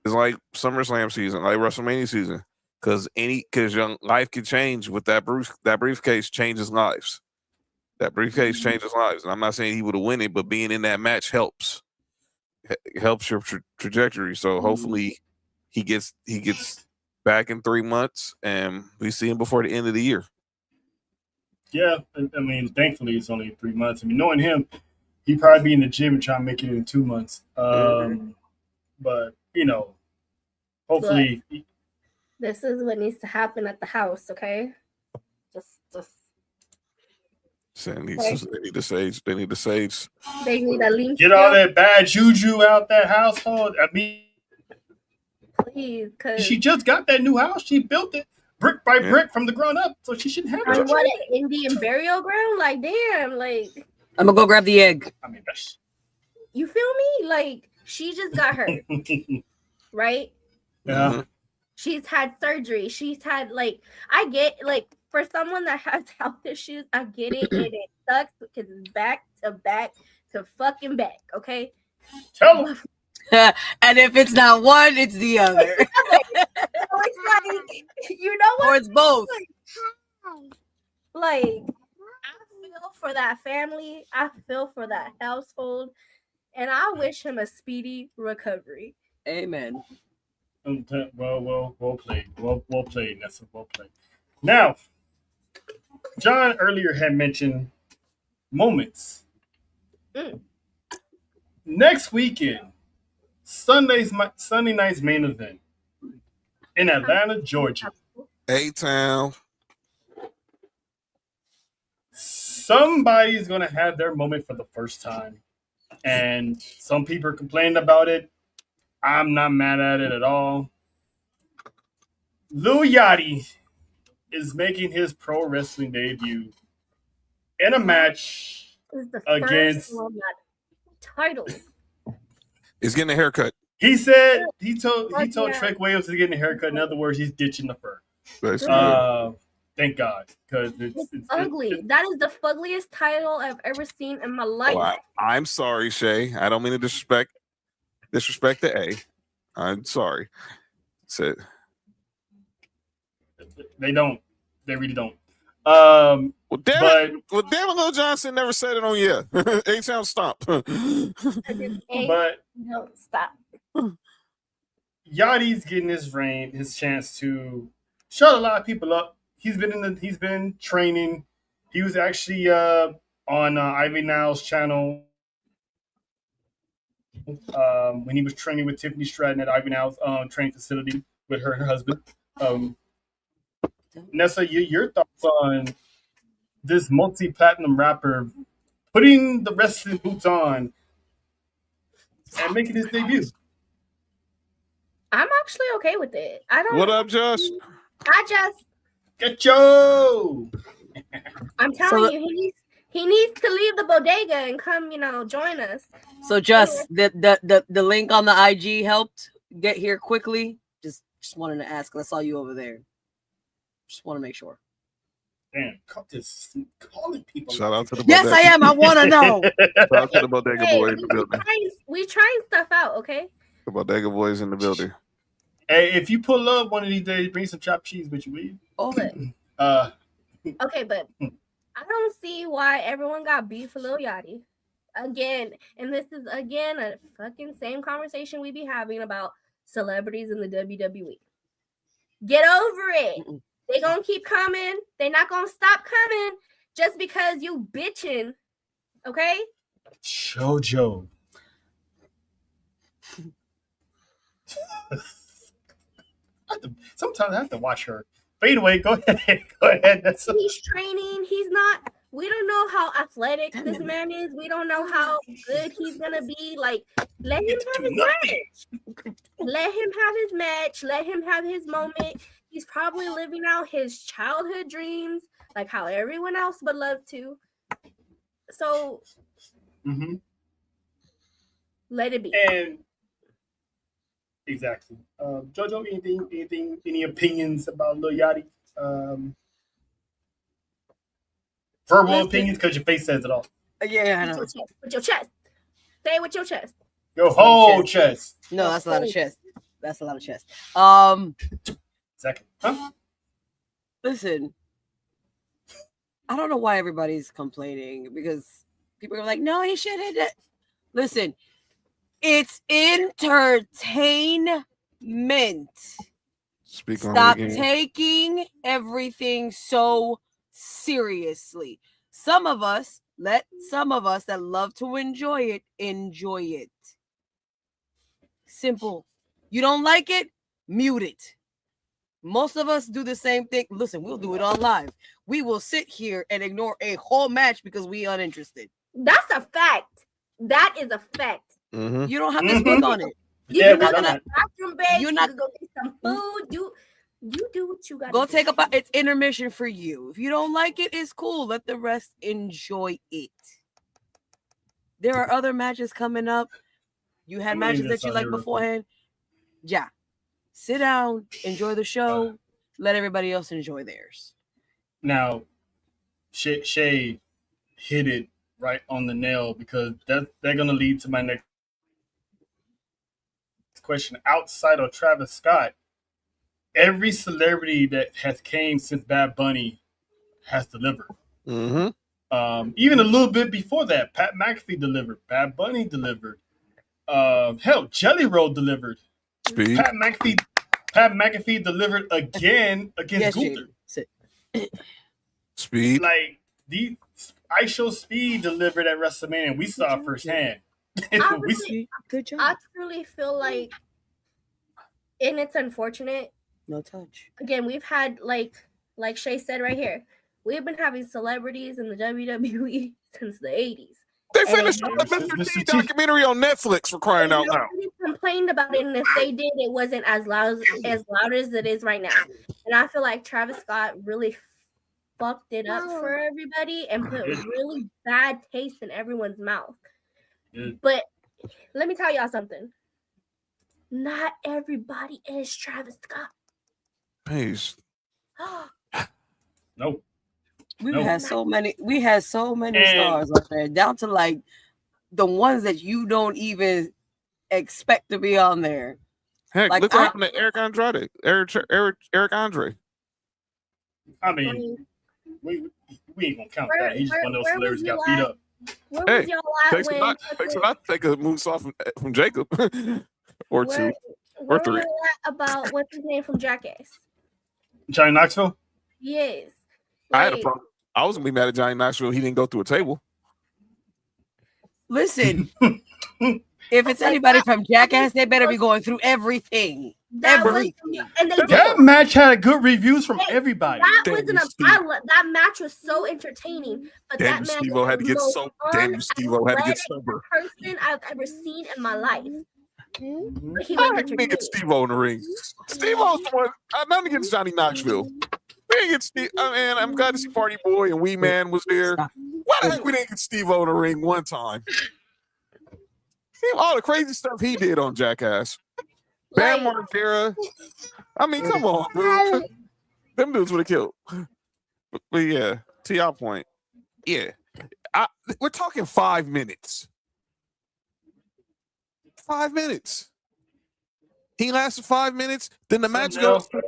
is like SummerSlam season, like WrestleMania season, because young life can change with that briefcase changes lives. That briefcase changes lives, and I'm not saying he would have won it, but being in that match helps your trajectory. So hopefully he gets back in 3 months, and we see him before the end of the year. Yeah, I mean, thankfully it's only 3 months. I mean, knowing him, he'd probably be in the gym and try to make it in 2 months. But you know, hopefully, this is what needs to happen at the house. Okay, just. They need the sage. They need the sage. They need a link. Get all that bad juju out that household. I mean, please, because she just got that new house. She built it brick by brick from the ground up, so she shouldn't have on what, an Indian burial ground? Like, damn, like I'm gonna go grab the egg. I mean, that's... you feel me? Like, she just got hurt, right? Yeah. Mm-hmm. She's had surgery. She's had, like, I get, like, for someone that has health issues, I get it, and it sucks because it's back to fucking back, okay? Tell them. And if it's not one, it's the other. So it's like, you know what? Or it's both. Like, I feel for that family. I feel for that household. And I wish him a speedy recovery. Amen. Well played. Well played, Nessa. Well played. Now, John earlier had mentioned moments. Mm. Next weekend, Sunday night's main event in Atlanta, Georgia. A-Town. Somebody's gonna have their moment for the first time, and some people are complaining about it. I'm not mad at it at all. Lil Yachty is making his pro wrestling debut in a match This is the against. first one that title. Is getting a haircut. He said he told Yeah. Trek Williams to get a haircut. In other words, he's ditching the fur. Basically. Thank God, because It's ugly. That is the fuggliest title I've ever seen in my life. Oh, I'm sorry, Shay. I don't mean to disrespect the A. I'm sorry. That's it. They don't. They really don't. Well, damn But- it. Well, damn it, Lil Johnson never said it on A-Town stomp. Hey, But don't stop. Yachty's getting his chance to shut a lot of people up. He's been training. He was actually on Ivy Now's channel when he was training with Tiffany Stratton at Ivy Now's training facility with her and her husband. Nessa, your thoughts on this multi-platinum rapper putting the wrestling boots on and making his debut? I'm actually okay with it. I don't. What up, Josh? Get yo! I'm telling So- you, he needs to leave the bodega and come, join us. So just the link on the IG helped get here quickly. Just wanted to ask. I saw you over there. Just want to make sure. Damn, calling people. Shout out to the Yes, I am. I want to know. Shout out to the Bodega Hey, Boys in the building. we trying stuff out, okay? The Bodega Boys in the building. Hey, if you pull up one of these days, bring some chopped cheese with you, will you? Oh, Okay, but I don't see why everyone got beef for Lil Yachty. Again, and this is again a fucking same conversation we be having about celebrities in the WWE. Get over it. Mm-mm. They gonna keep coming. They not gonna stop coming just because you bitching. Okay? Jojo. Sometimes I have to watch her. But anyway, go ahead. Go ahead. That's He's training. He's not. We don't know how athletic this man is. We don't know how good he's gonna be. Like, let him have his match. Let him have his match. Let him have his moment. He's probably living out his childhood dreams, like how everyone else would love to. So Mhm. let it be. And exactly. Jojo, any opinions about Lil Yachty? Verbal Listen. opinions, because your face says it all. yeah, I know. With your chest. Say it with your chest. Your whole chest. No, that's a lot of chest. That's a lot of chest. Second. Huh? Listen, I don't know why everybody's complaining because people are like, no, he should have done. Listen, it's entertainment. Speak on Stop it again. taking everything so seriously. Some of us that love to enjoy it. Simple. You don't like it, mute it. Most of us do the same thing. Listen, we'll do it on live. We will sit here and ignore a whole match because we uninterested. That's a fact. That is a fact. Mhm. You don't have to speak on it. You Yeah, can go but to the I'm bathroom break. You're You not- can go get some food. You do what you got to Go do. take it's intermission for you. If you don't like it, it's cool. Let the rest enjoy it. There are other matches coming up. You had I'm reading matches that this you on like here real quick. beforehand. Yeah. Sit down, enjoy the show. Let everybody else enjoy theirs. Now, Shay hit it right on the nail, because they're going to lead to my next question. Outside of Travis Scott, every celebrity that has came since Bad Bunny has delivered. Mhm. Even a little bit before that, Pat McAfee delivered. Bad Bunny delivered. Hell, Jelly Roll delivered. Speed. Pat McAfee Pat McAfee delivered again against Yes, Gunther. Jay. Speed. Like the I Show Speed delivered at WrestleMania, and we saw it firsthand. Good job. I truly feel like, and it's unfortunate. No touch. Again, we've had like Shay said right here, we've been having celebrities in the WWE since the 80s. They finished the Mr. T documentary on Netflix, for crying out loud. Nobody complained about it, and if they did, it wasn't as loud as it is right now. And I feel like Travis Scott really fucked it up for everybody and put really bad taste in everyone's mouth. But let me tell y'all something. Not everybody is Travis Scott. Peace. Nope. We had so many stars on there, down to like the ones that you don't even expect to be on there. Heck, Like, look what happened to Eric Andre. Eric Andre. I mean, we ain't gonna count that. He's just one of those celebrities got beat up. Where Hey, was y'all at when takes a lot to take a moonsault from Jacob. Or two. Where three. were y'all at about what's his name from Jackass? Johnny Knoxville? Yes. I had a problem. I was gonna be mad at Johnny Knoxville. He didn't go through a table. Listen, if it's anybody from Jackass, they better be going through everything. Everything. And they That match had good reviews from everybody. That match was so entertaining, but Damn, that match Steve-O had to get was sober. Damn, Steve-O had to get sober. person I've ever seen in my life. But he I was didn't get Steve-O in the ring. Steve-O's the one. Nothing against Johnny Knoxville. We didn't get Steve. Man, I'm glad to see Party Boy and Wee Man was there. Why the heck we didn't get Steve-O in the ring one time? See all the crazy stuff he did on Jackass. Bam Margera. I mean, come on, dude. Them dudes would have killed. But yeah, to your point, yeah, we're talking 5 minutes. 5 minutes. He lasted 5 minutes. Then the match goes to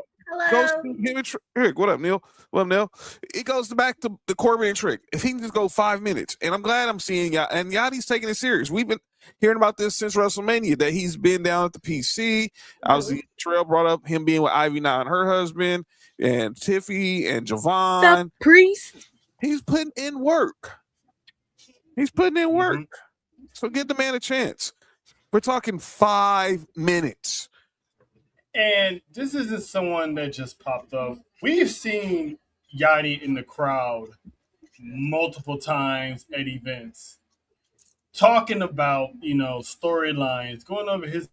him and Trick. What up, Neil? What up, Neil? It goes back to the Corbin and Trick. If he can just go 5 minutes, and I'm glad I'm seeing and Yachty's taking it serious. We've been hearing about this since WrestleMania, that he's been down at the PC. Trail brought up him being with Ivy now and her husband, and Tiffy and Javon. Priest. He's putting in work. So give the man a chance. We're talking 5 minutes. And this isn't someone that just popped up. We've seen Yachty in the crowd multiple times at events, talking about, storylines, going over his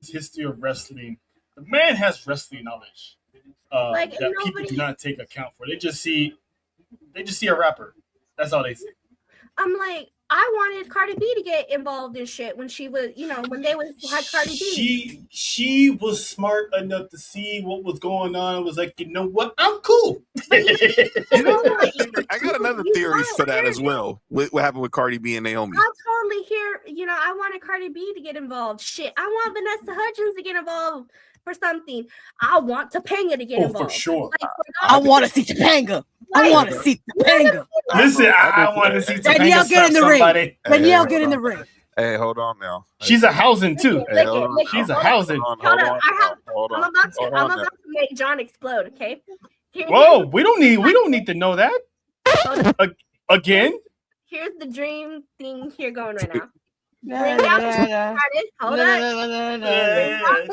history of wrestling. The man has wrestling knowledge that people do not take account for. They just see a rapper. That's all they see. I'm like, I wanted Cardi B to get involved in shit when she was, when they had Cardi B. She was smart enough to see what was going on and was like, you know what? I'm cool. I got another theory for that as well. What happened with Cardi B and Naomi? I totally hear, I wanted Cardi B to get involved. Shit, I want Vanessa Hudgens to get involved for something. I want Topanga to get involved. For sure. I want to see Topanga. I want to see Topanga. Listen, I want to see Topanga. Danielle, get in the somebody. ring. Danielle, get in the ring. Hey, hold on now. She's a housing too. She's a housing. Hold on. I'm about to make John explode. Okay. Whoa, we don't need to know that. Again. Here's the dream thing here going right now. Bring out Trish Stratus. Hold on.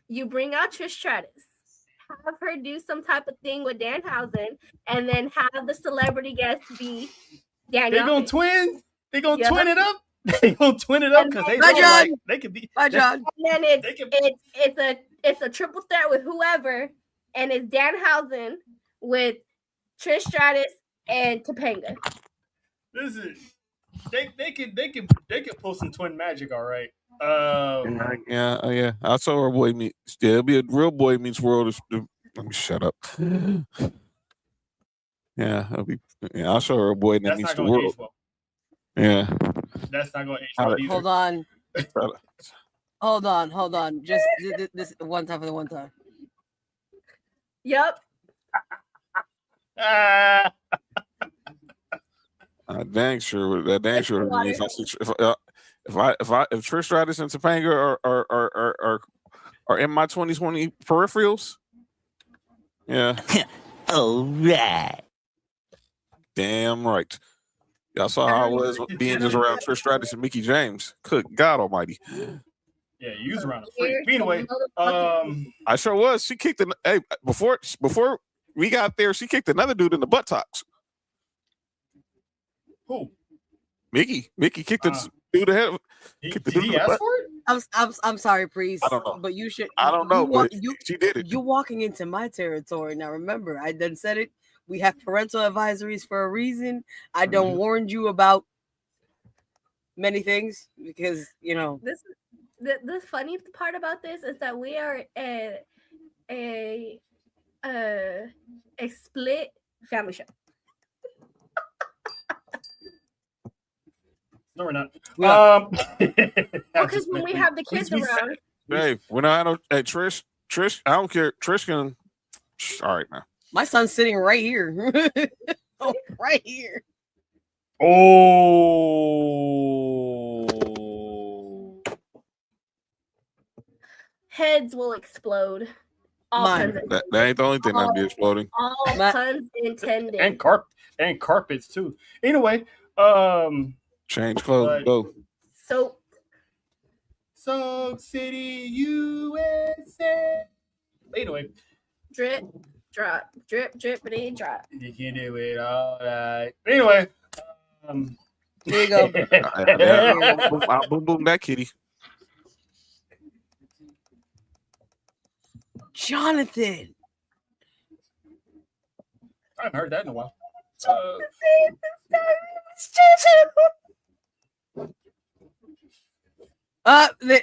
You bring out Trish Stratus. Have her do some type of thing with Danhausen, and then have the celebrity guest be Daniel. They're gonna twin. They're gonna twin it up. They're gonna twin it up because they could be. Bye, John. And then it's a triple threat with whoever, and it's Danhausen with Trish Stratus and Topanga. Listen, they can pull some twin magic, all right. Yeah. I saw our boy meet. Yeah, it'll be a real boy meets world. Let me shut up. Yeah, I'll show her a boy that meets the world. Yeah, that's not going to age well. Hold on. Just this one time for the one time. Yep. Dang sure. If Trish Stratus and Topanga are in my 2020 peripherals, yeah. All right. Damn right. Y'all saw how I was being just around Trish Stratus and Mickey James. Good God Almighty. Yeah, you was around a freak. But anyway, I sure was. She kicked before we got there. She kicked another dude in the buttocks. who? Mickey kicked the dude ahead. Did he ask for it? I'm sorry, Priest. I don't know. But you should. I don't know, but you she did it. you're walking into my territory now. Remember, I done said it. We have parental advisories for a reason. I don't warned you about many things because The funny part about this is that we are a split family show. No, we're not. Yeah. Because when we have the kids around, Hey, when I know, hey Trish, I don't care. Trish can. All right, now. My son's sitting right here. Right here. Oh. heads will explode. All Mine. puns That ain't the only thing that'd be exploding. all My- puns intended. and carpets too. Anyway, Change clothes, But- go. So Soak City, USA. Anyway, drip, drop, drip, drippity, drop. you can do it all right. Anyway, Here you go. I'll boom boom that kitty. Jonathan. I haven't heard that in a while.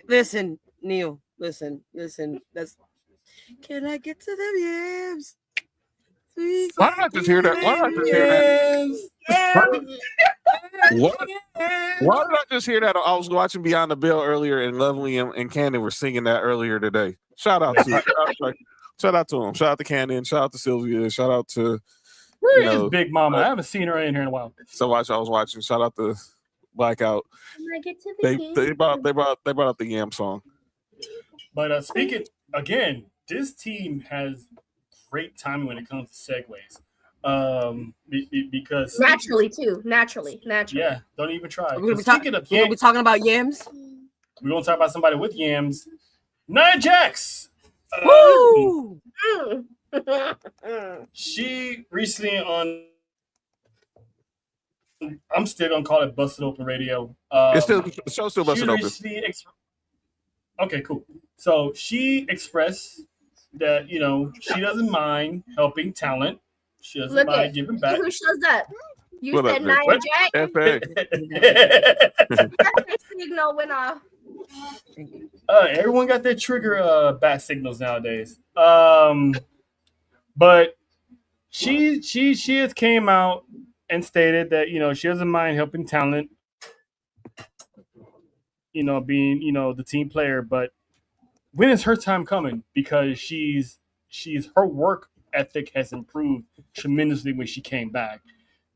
Listen, Neil. Listen. That's. Can I get to them yams? Please. Why did I just hear that? Why did I just hear that? Why did I just hear that? I was watching Beyond the Bell earlier, and Lovely and Cannon were singing that earlier today. Shout out to them. Shout out to Cannon. Shout out to Sylvia. Shout out to Where is Big Mama? I haven't seen her in here in a while. I was watching. Shout out to Blackout. Can I get to the They brought up the Yam song. But speaking again, this team has great timing when it comes to segues. Because naturally too. Naturally. yeah, don't even try. We're gonna Speaking of be yams, talking about yams. we're gonna talk about somebody with yams. Nia Jax. Woo! She recently on. I'm still gonna call it Busted Open Radio. The show's still busted open. Okay, cool. So she expressed that she doesn't mind helping talent. She doesn't Look mind at giving back. who shows up. You What said up, Nick? Nia What? Jax. FA. That signal went off. Everyone got their trigger bat signals nowadays. But she has came out and stated that she doesn't mind helping talent, being the team player. But when is her time coming? Because she's her work ethic has improved tremendously when she came back.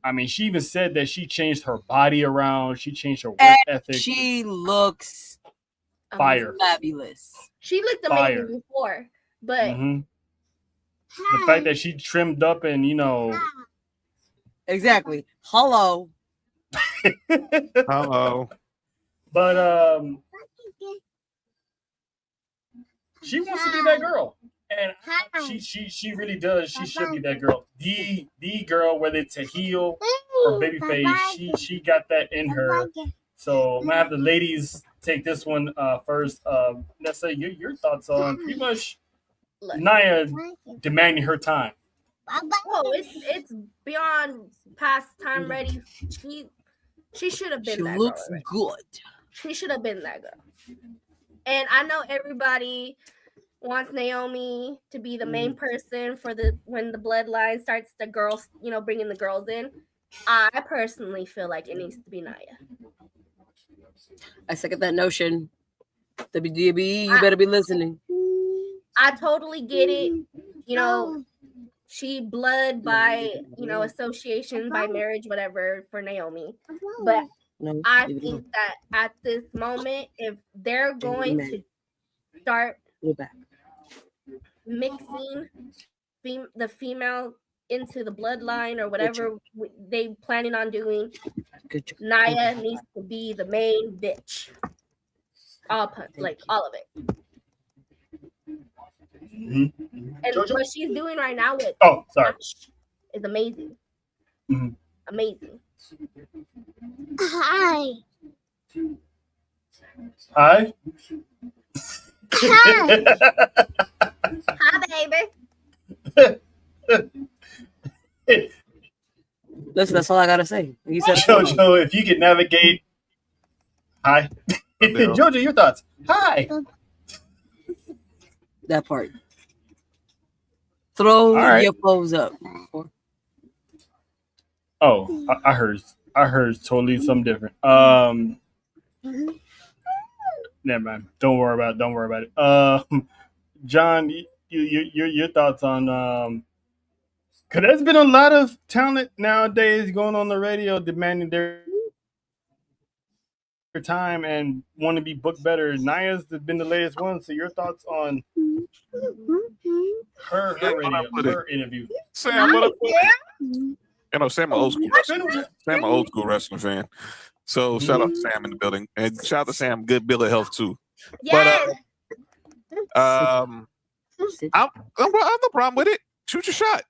I mean, she even said that she changed her body around. She changed her work ethic. She looks Fire. fabulous. She looked Fire. amazing before, but Mhm. The fact that she trimmed up and Exactly. Hello. Hello. but she wants to be that girl, and she really does. She should be that girl. The girl, whether it's a heel or babyface, she got that in her. So I'm gonna have the ladies take this one first. Let's say your thoughts on pretty much look. Nia demanding her time. Oh, it's beyond past time ready. She should have been She that looks girl. good. She should have been that girl. And I know everybody wants Naomi to be the main person for when the bloodline starts, the girls, bringing the girls in. I personally feel like it needs to be Nia. I second that notion. WDB, you better be listening. I totally get it. She blood by, association, by marriage, whatever, for Naomi. But No, I leave it alone. think that at this moment, if they're going to start Go back. mixing the female into the bloodline or whatever they planning on doing, Good job. Naya needs to be the main bitch. All of it. Mhm. And Jojo? what she's doing right now with Oh, sorry. Ash is amazing. Mhm. Amazing. Hi. Hi. Hi, baby. Listen, that's all I gotta say. You said Jojo, if you could navigate. Hi. Adele. Jojo, your thoughts. Hi. that part. Throw All right. your foes up. Oh, I heard totally something different. Never mind. Don't worry about it. John, your thoughts on because there's been a lot of talent nowadays going on the radio demanding their time and want to be booked better. Naya's been the latest one. So your thoughts on her interview? Sam, what up? You know, Sam, an old school wrestling. Sam, an old school wrestling fan. So shout out to Sam in the building, and shout out to Sam, good bill of health too. Yes. But I'm no problem with it. Shoot your shot.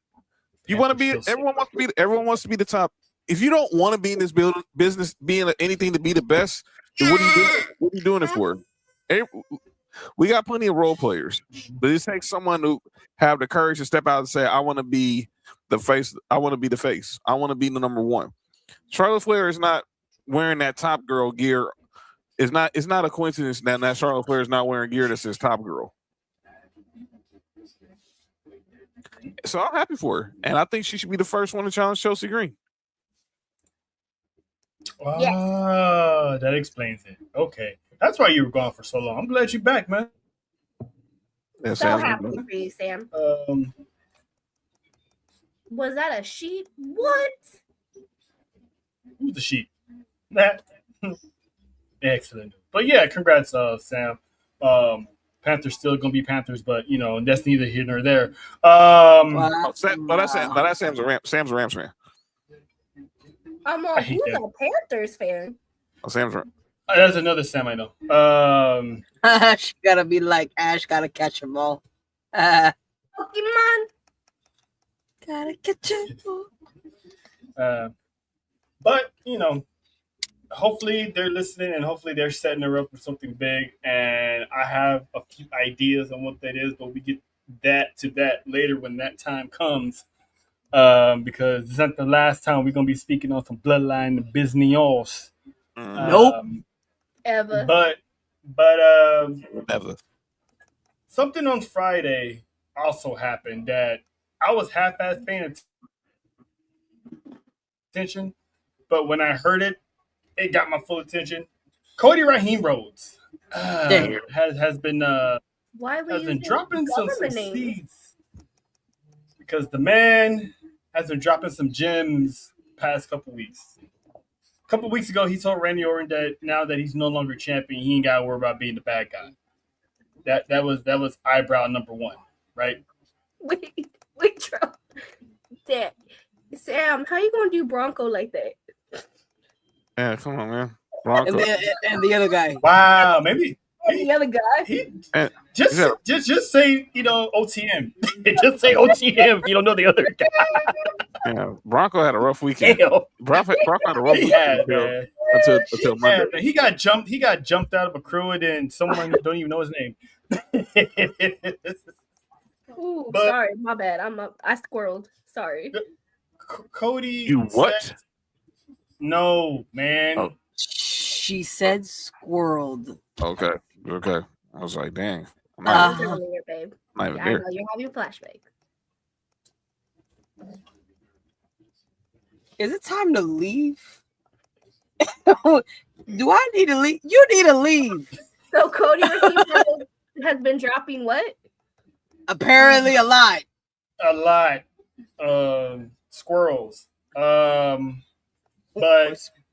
You want to be? Everyone wants to be the top. If you don't want to be in this business, being anything to be the best, then what are you doing? What are you doing it for? We got plenty of role players, but it takes someone to have the courage to step out and say, "I want to be the face. I want to be the face. I want to be the number one." Charlotte Flair is not wearing that Top Girl gear. It's not a coincidence that Charlotte Flair is not wearing gear that says Top Girl. So I'm happy for her, and I think she should be the first one to challenge Chelsea Green. Oh, that explains it. Okay, that's why you were gone for so long. I'm glad you're back, man. Yeah, So happy for you, Sam. Was that a sheep? What? Who's the sheep? That excellent. But yeah, congrats, Sam. Panthers still gonna be Panthers, but you know that's neither here nor there. That's Sam's a Rams. Sam's a Rams fan. I'm I hate who's that. a Panthers fan? Sam's a That's another Sam I know. She gotta be like Ash, gotta catch them all. Pokemon. Gotta catch them all. But you know, hopefully they're listening and hopefully they're setting her up for something big. And I have a few ideas on what that is, but we get that later when that time comes. Because it's not the last time we're gonna be speaking on some bloodline business. Nope. Ever. But never. something on Friday also happened that I was half-ass paying attention, but when I heard it, it got my full attention. Cody Raheem Rhodes has been Why were has you been dropping some names? seeds because the man has been dropping some gems past couple weeks. A couple weeks ago, he told Randy Orton that now that he's no longer champion, he ain't got to worry about being the bad guy. That was eyebrow number one, right? Wait, Trump. That Sam, how you gonna do Bronco like that? Yeah, come on, man. Bronco. And the other guy. Wow, maybe The other guy. just say OTM. Just say OTM if you don't know the other guy. Yeah, Bronco had a rough weekend. Damn. Bronco had a rough He weekend had, man. until Monday. Yeah, he got jumped out of a crew and then someone don't even know his name. Ooh, But- sorry, my bad. I squirreled. Sorry. Cody. You what? said- no, man. Oh. She said squirreled. Okay. I was like, dang. I'm I not, was earlier, babe. not even I there. know you're having flashbacks. Is it time to leave? Do I need to leave? You need to leave. So Cody Rhodes has been dropping what? Apparently a lot. A lot. Squirrels. But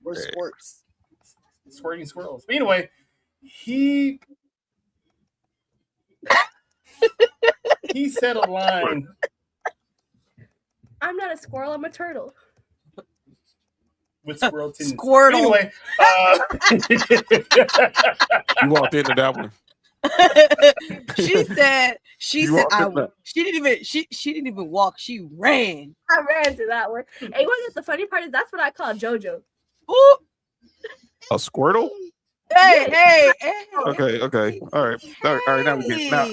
We're squirts. squirting squirrels. But anyway, he said a line. I'm not a squirrel. I'm a turtle. With squirrel tendencies. Squirtle. Anyway, You walked into that one. she said she didn't even walk, she ran. I ran to that one. And you want to get the funny part is that's what I call JoJo. Ooh. A Squirtle? Hey. Okay. All right. Now we get now.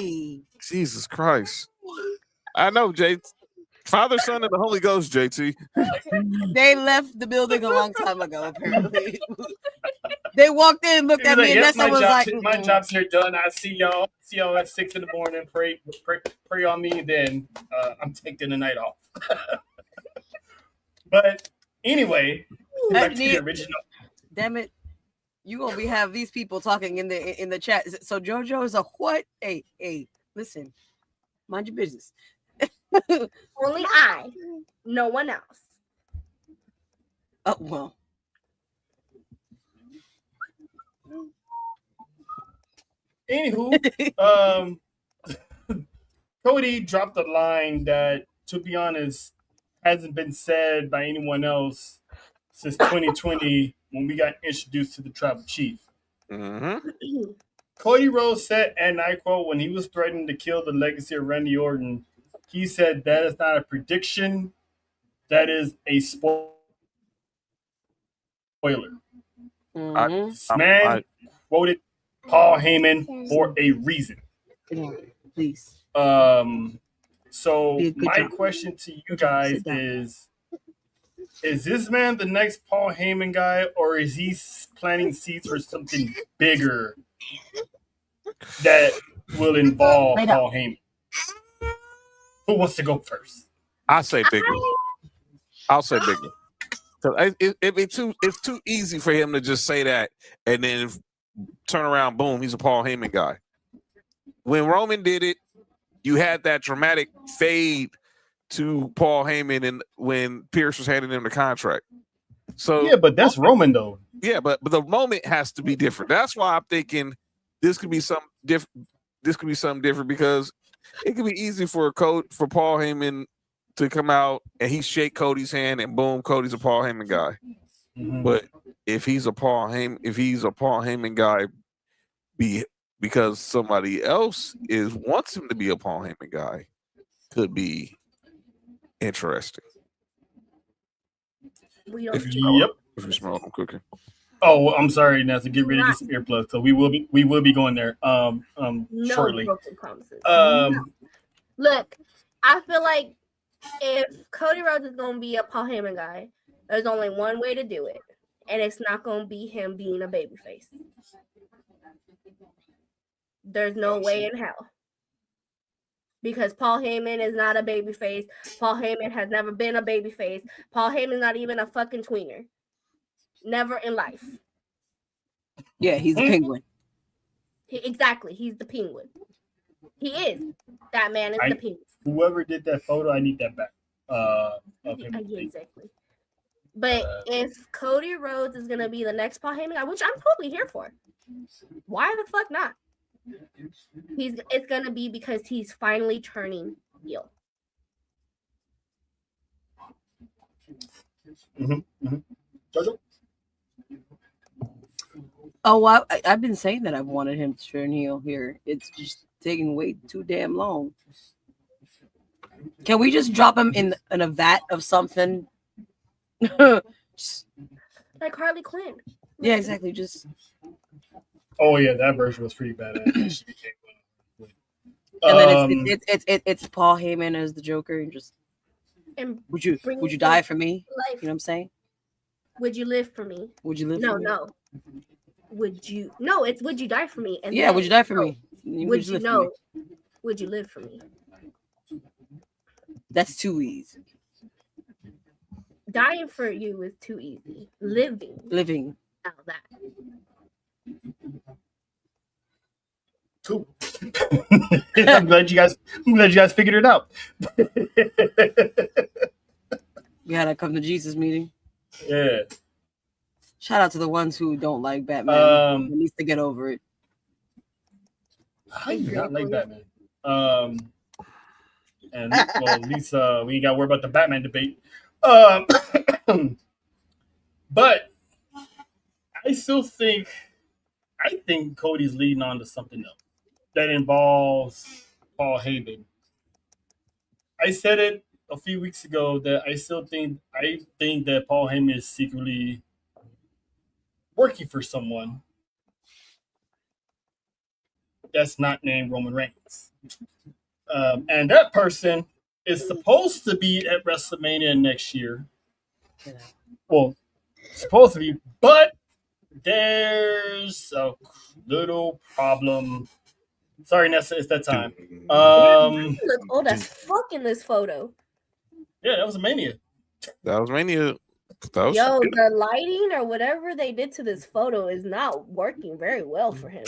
Jesus Christ. I know, Jay. Father, Son, and the Holy Ghost, JT. They left the building a long time ago, apparently. They walked in, looked at me, and Nessa was like, my job's here done. I see y'all at 6 a.m. Pray on me, then I'm taking the night off. But anyway, back to the original. Damn it. You gonna have these people talking in the chat. So JoJo is a what? Hey, listen. Mind your business. Only I. No one else. Oh well. Anywho, Cody dropped a line that, to be honest, hasn't been said by anyone else since 2020 when we got introduced to the Tribal Chief. Mm-hmm. Cody Rhodes said, and I quote, when he was threatening to kill the legacy of Randy Orton, he said that is not a prediction, that is a spoiler. Mm-hmm. This man quoted Paul Heyman for a reason. Please. So my question to you guys is this man the next Paul Heyman guy, or is he planting seeds for something bigger that will involve Paul Heyman? Who wants to go first? I say bigger. I'll say bigger. It's too easy for him to just say that and then turn around, boom, he's a Paul Heyman guy. When Roman did it, you had that dramatic fade to Paul Heyman and when Pierce was handing him the contract. So yeah, but that's Roman though. Yeah, but the moment has to be different. That's why I'm thinking this could be something different. This could be something different because it could be easy for Paul Heyman to come out and he shake Cody's hand and boom, Cody's a Paul Heyman guy. Mm-hmm. But if he's a Paul Heyman guy, because somebody else wants him to be a Paul Heyman guy, could be interesting. If you smell I'm cooking. Oh, I'm sorry, Nancy. Get ready to get some earplugs. So we will be going there shortly. Broken promises. Look, I feel like if Cody Rhodes is gonna be a Paul Heyman guy, there's only one way to do it, and it's not gonna be him being a babyface. There's no way in hell. Because Paul Heyman is not a babyface. Paul Heyman has never been a babyface. Paul Heyman's not even a fucking tweener. Never in life. Yeah, he's a penguin. Exactly. He's the penguin. He is. That man is the penguin. Whoever did that photo, I need that back. Exactly. But if Cody Rhodes is going to be the next Paul Heyman guy, which I'm totally here for, why the fuck not? It's going to be because he's finally turning heel. Mm-hmm. Jojo? Oh, I've been saying that I've wanted him to turn heel here. It's just taking way too damn long. Can we just drop him in a vat of something? Like Harley Quinn. Yeah, exactly. Just. Oh yeah, that version was pretty badass. And then it's Paul Heyman as the Joker, and just. And would you die for me? Life. You know what I'm saying? Would you live for me? Would you live for me? No. Would you? No, it's would you die for me? And yeah, would you die for me? Would you know? Would you live for me? That's too easy. Dying for you is too easy. Living. Now that. Cool. I'm glad you guys figured it out. We had to come to Jesus meeting. Yeah. Shout out to the ones who don't like Batman. He needs to get over it. How you not like Batman? And well, at least we ain't got to worry about the Batman debate. But I think Cody's leading on to something else that involves Paul Heyman. I said it a few weeks ago that I think that Paul Heyman is secretly working for someone that's not named Roman Reigns. And that person is supposed to be at WrestleMania next year. Well, supposed to be, but there's a little problem. Sorry, Nessa, it's that time. You look old as fuck in this photo. Yeah, that was a Mania. That was Mania. Yo, the lighting or whatever they did to this photo is not working very well for him.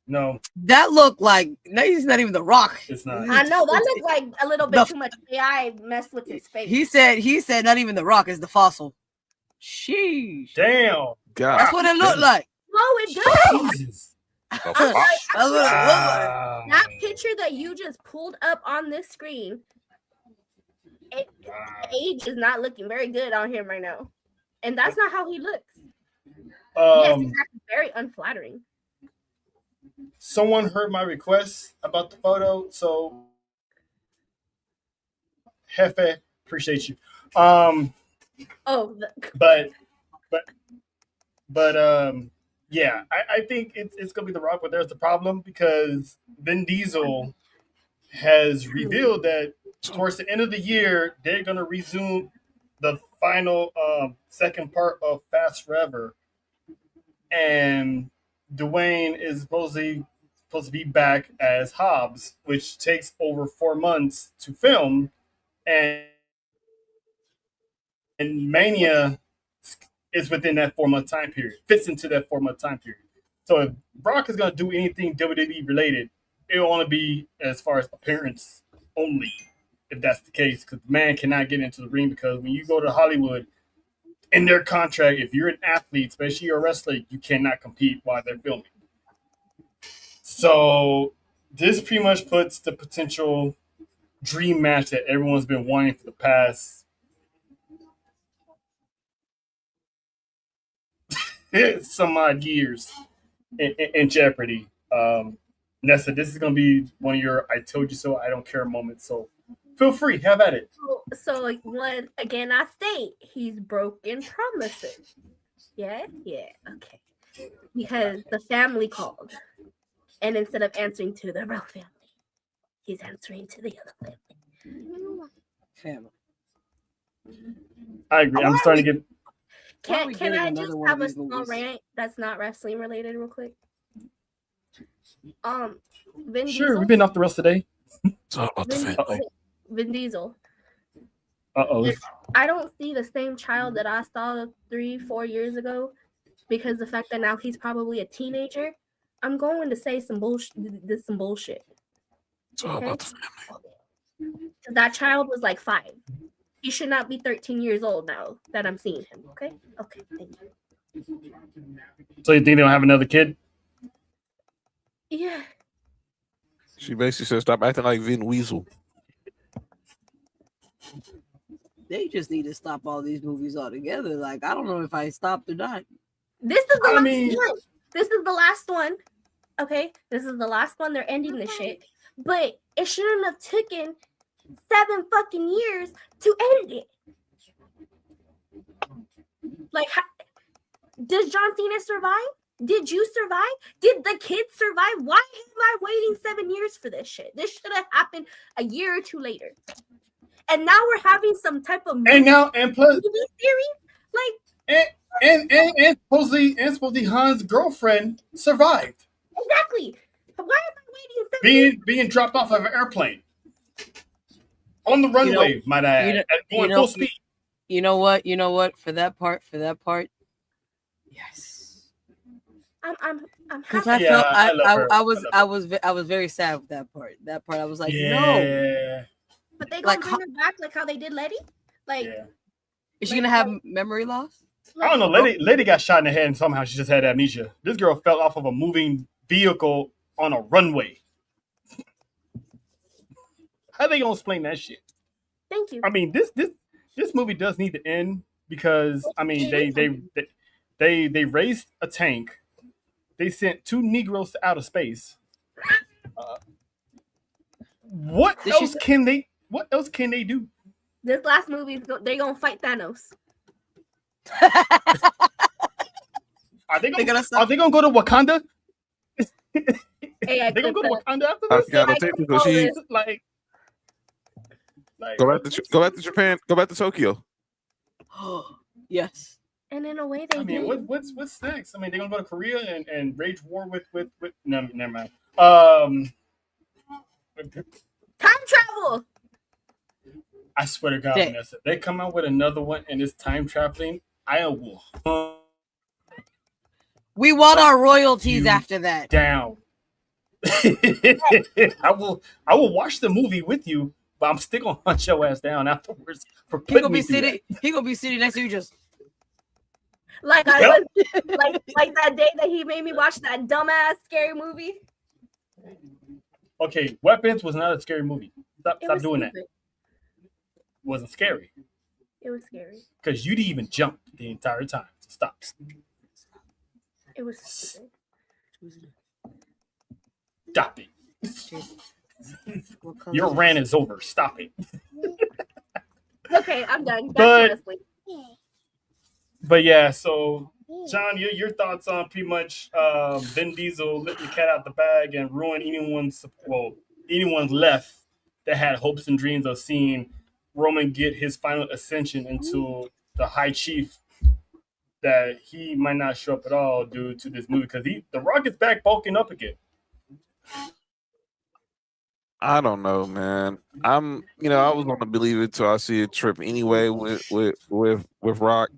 No, That looked like he's not even The Rock. it's not. I know that looked like a little bit too much AI messed with his face. He said not even The Rock is the fossil. Sheesh. Damn. God. That's what it looked like. No, it does. Jesus. That's what it looked like. That picture that you just pulled up on this screen, age is not looking very good on him right now, and that's not how he looks. Yes, it's actually very unflattering. Someone heard my request about the photo, so Hefe, appreciate you. But yeah, I think it's gonna be The Rock, but there's the problem because Vin Diesel has revealed that towards the end of the year they're gonna resume the final second part of Fast Forever, and Dwayne is supposed to be back as Hobbs, which takes over 4 months to film, and Mania is within that 4 month time period, fits into that 4 month time period. So if Brock is going to do anything WWE related, it will only be as far as appearance only, if that's the case, because the man cannot get into the ring, because when you go to Hollywood, in their contract, if you're an athlete, especially you're a wrestler, you cannot compete while they're filming. So this pretty much puts the potential dream match that everyone's been wanting for the past some odd years in jeopardy. Nessa, this is going to be one of your "I told you so, I don't care" moments. So feel free, have at it. So one again, I state he's broken promises. Yeah, okay. Because the family called, and instead of answering to the real family, he's answering to the other family. I agree. I'm starting to get. Can I just have a small rant that's not wrestling related, real quick? Vin Diesel. We've been off the rest today. It's all about the family. Vin Diesel. If I don't see the same child that I saw 3-4 years ago, because the fact that now he's probably a teenager, I'm going to say some bullshit. It's all about the family. That child was like 5. He should not be 13 years old now that I'm seeing him. Okay, thank you. So you think they don't have another kid? Yeah. She basically said, "Stop acting like Vin Weasel." They just need to stop all these movies altogether. Like, I don't know if I stopped or not. This is the last one. This is the last one. Okay, this is the last one. They're ending this shit. But it shouldn't have taken 7 fucking years to end it. Like, does John Cena survive? Did you survive? Did the kids survive? Why am I waiting 7 years for this shit? This should have happened a year or 2 later. And now we're having some type of plus movie series, like and supposedly Han's girlfriend survived. Exactly. Why am I waiting 7 years? Being dropped off of an airplane on the runway, might I add, at going full speed. You know what? For that part, yes. I'm Because happy. I was very sad with that part. That part I was like, no. But they gonna bring her back like how they did Letty? Like, is she gonna have memory loss? I don't know. Lady got shot in the head and somehow she just had amnesia. This girl fell off of a moving vehicle on a runway. How they gonna explain that shit? Thank you. I mean, this movie does need to end because I mean they raised a tank. They sent 2 Negroes to outer space. What else can they do? This last movie, they're gonna fight Thanos. Are they gonna go to Wakanda? Hey, They gonna go to Wakanda after I this? gotta take because she Like go back to Japan, go back to Tokyo. Yes. And in a way, they I mean, did. what's next? I mean, they're gonna go to Korea and wage war with no, never mind. Time travel. I swear to God, Yeah. Vanessa, they come out with another one and it's time traveling. I will hunt We want our royalties you after that. down. I will watch the movie with you, but I'm still gonna hunt your ass down afterwards for He putting gonna me be through sitting. He gonna be sitting next to you, just Like I Yep. was, like that day that he made me watch that dumbass scary movie. that. Okay, Weapons was not a scary movie. Stop It was doing that. stupid. It wasn't scary It was scary. because you didn't even jump the entire time. So stop. It was stupid. Stop it. Your rant is over. Stop it. Okay, I'm done. Back But- to wrestling. But yeah, so John, your thoughts on pretty much Vin Diesel letting the cat out the bag and ruin anyone's left that had hopes and dreams of seeing Roman get his final ascension into the High Chief, that he might not show up at all due to this movie because the Rock is back bulking up again. I don't know, man. I was gonna believe it till I see a trip anyway with Rock,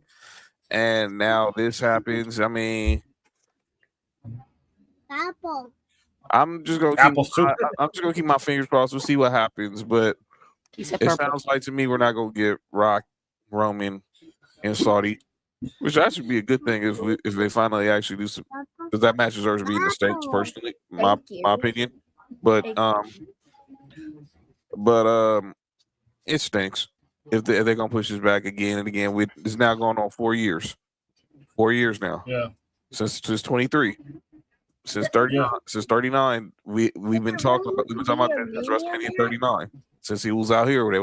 and now this happens. I mean, Apple. I'm just gonna Apples too. I'm just gonna keep my fingers crossed. We'll see what happens, but he said it purple. sounds like to me we're not gonna get Rock, Roman, and Saudi, which that should be a good thing if they finally actually do some, because that match deserves to be in the States. Personally, my Thank you. opinion, but Thank it stinks if they're gonna push this back again and again. It's now going on 4 years. 4 years now Yeah. since 23. Since 39, we've been talking about that since WrestleMania 39. Since he was out here, when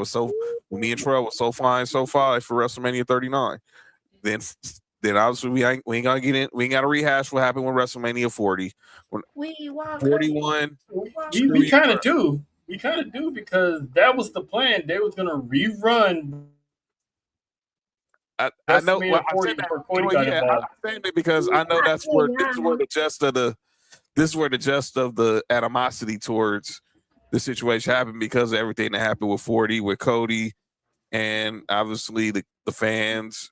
me and Trell was so fine, so fine for WrestleMania 39. Then obviously we ain't gonna get in. We ain't gotta rehash what happened with WrestleMania 40. We want 41. We kind of do. We kind of do because that was the plan. They was gonna rerun. I know. WrestleMania Well, 40 I said before Cody got involved. I'm saying it because I know this is where the gist of the animosity towards the situation happened, because of everything that happened with 40, with Cody, and obviously the fans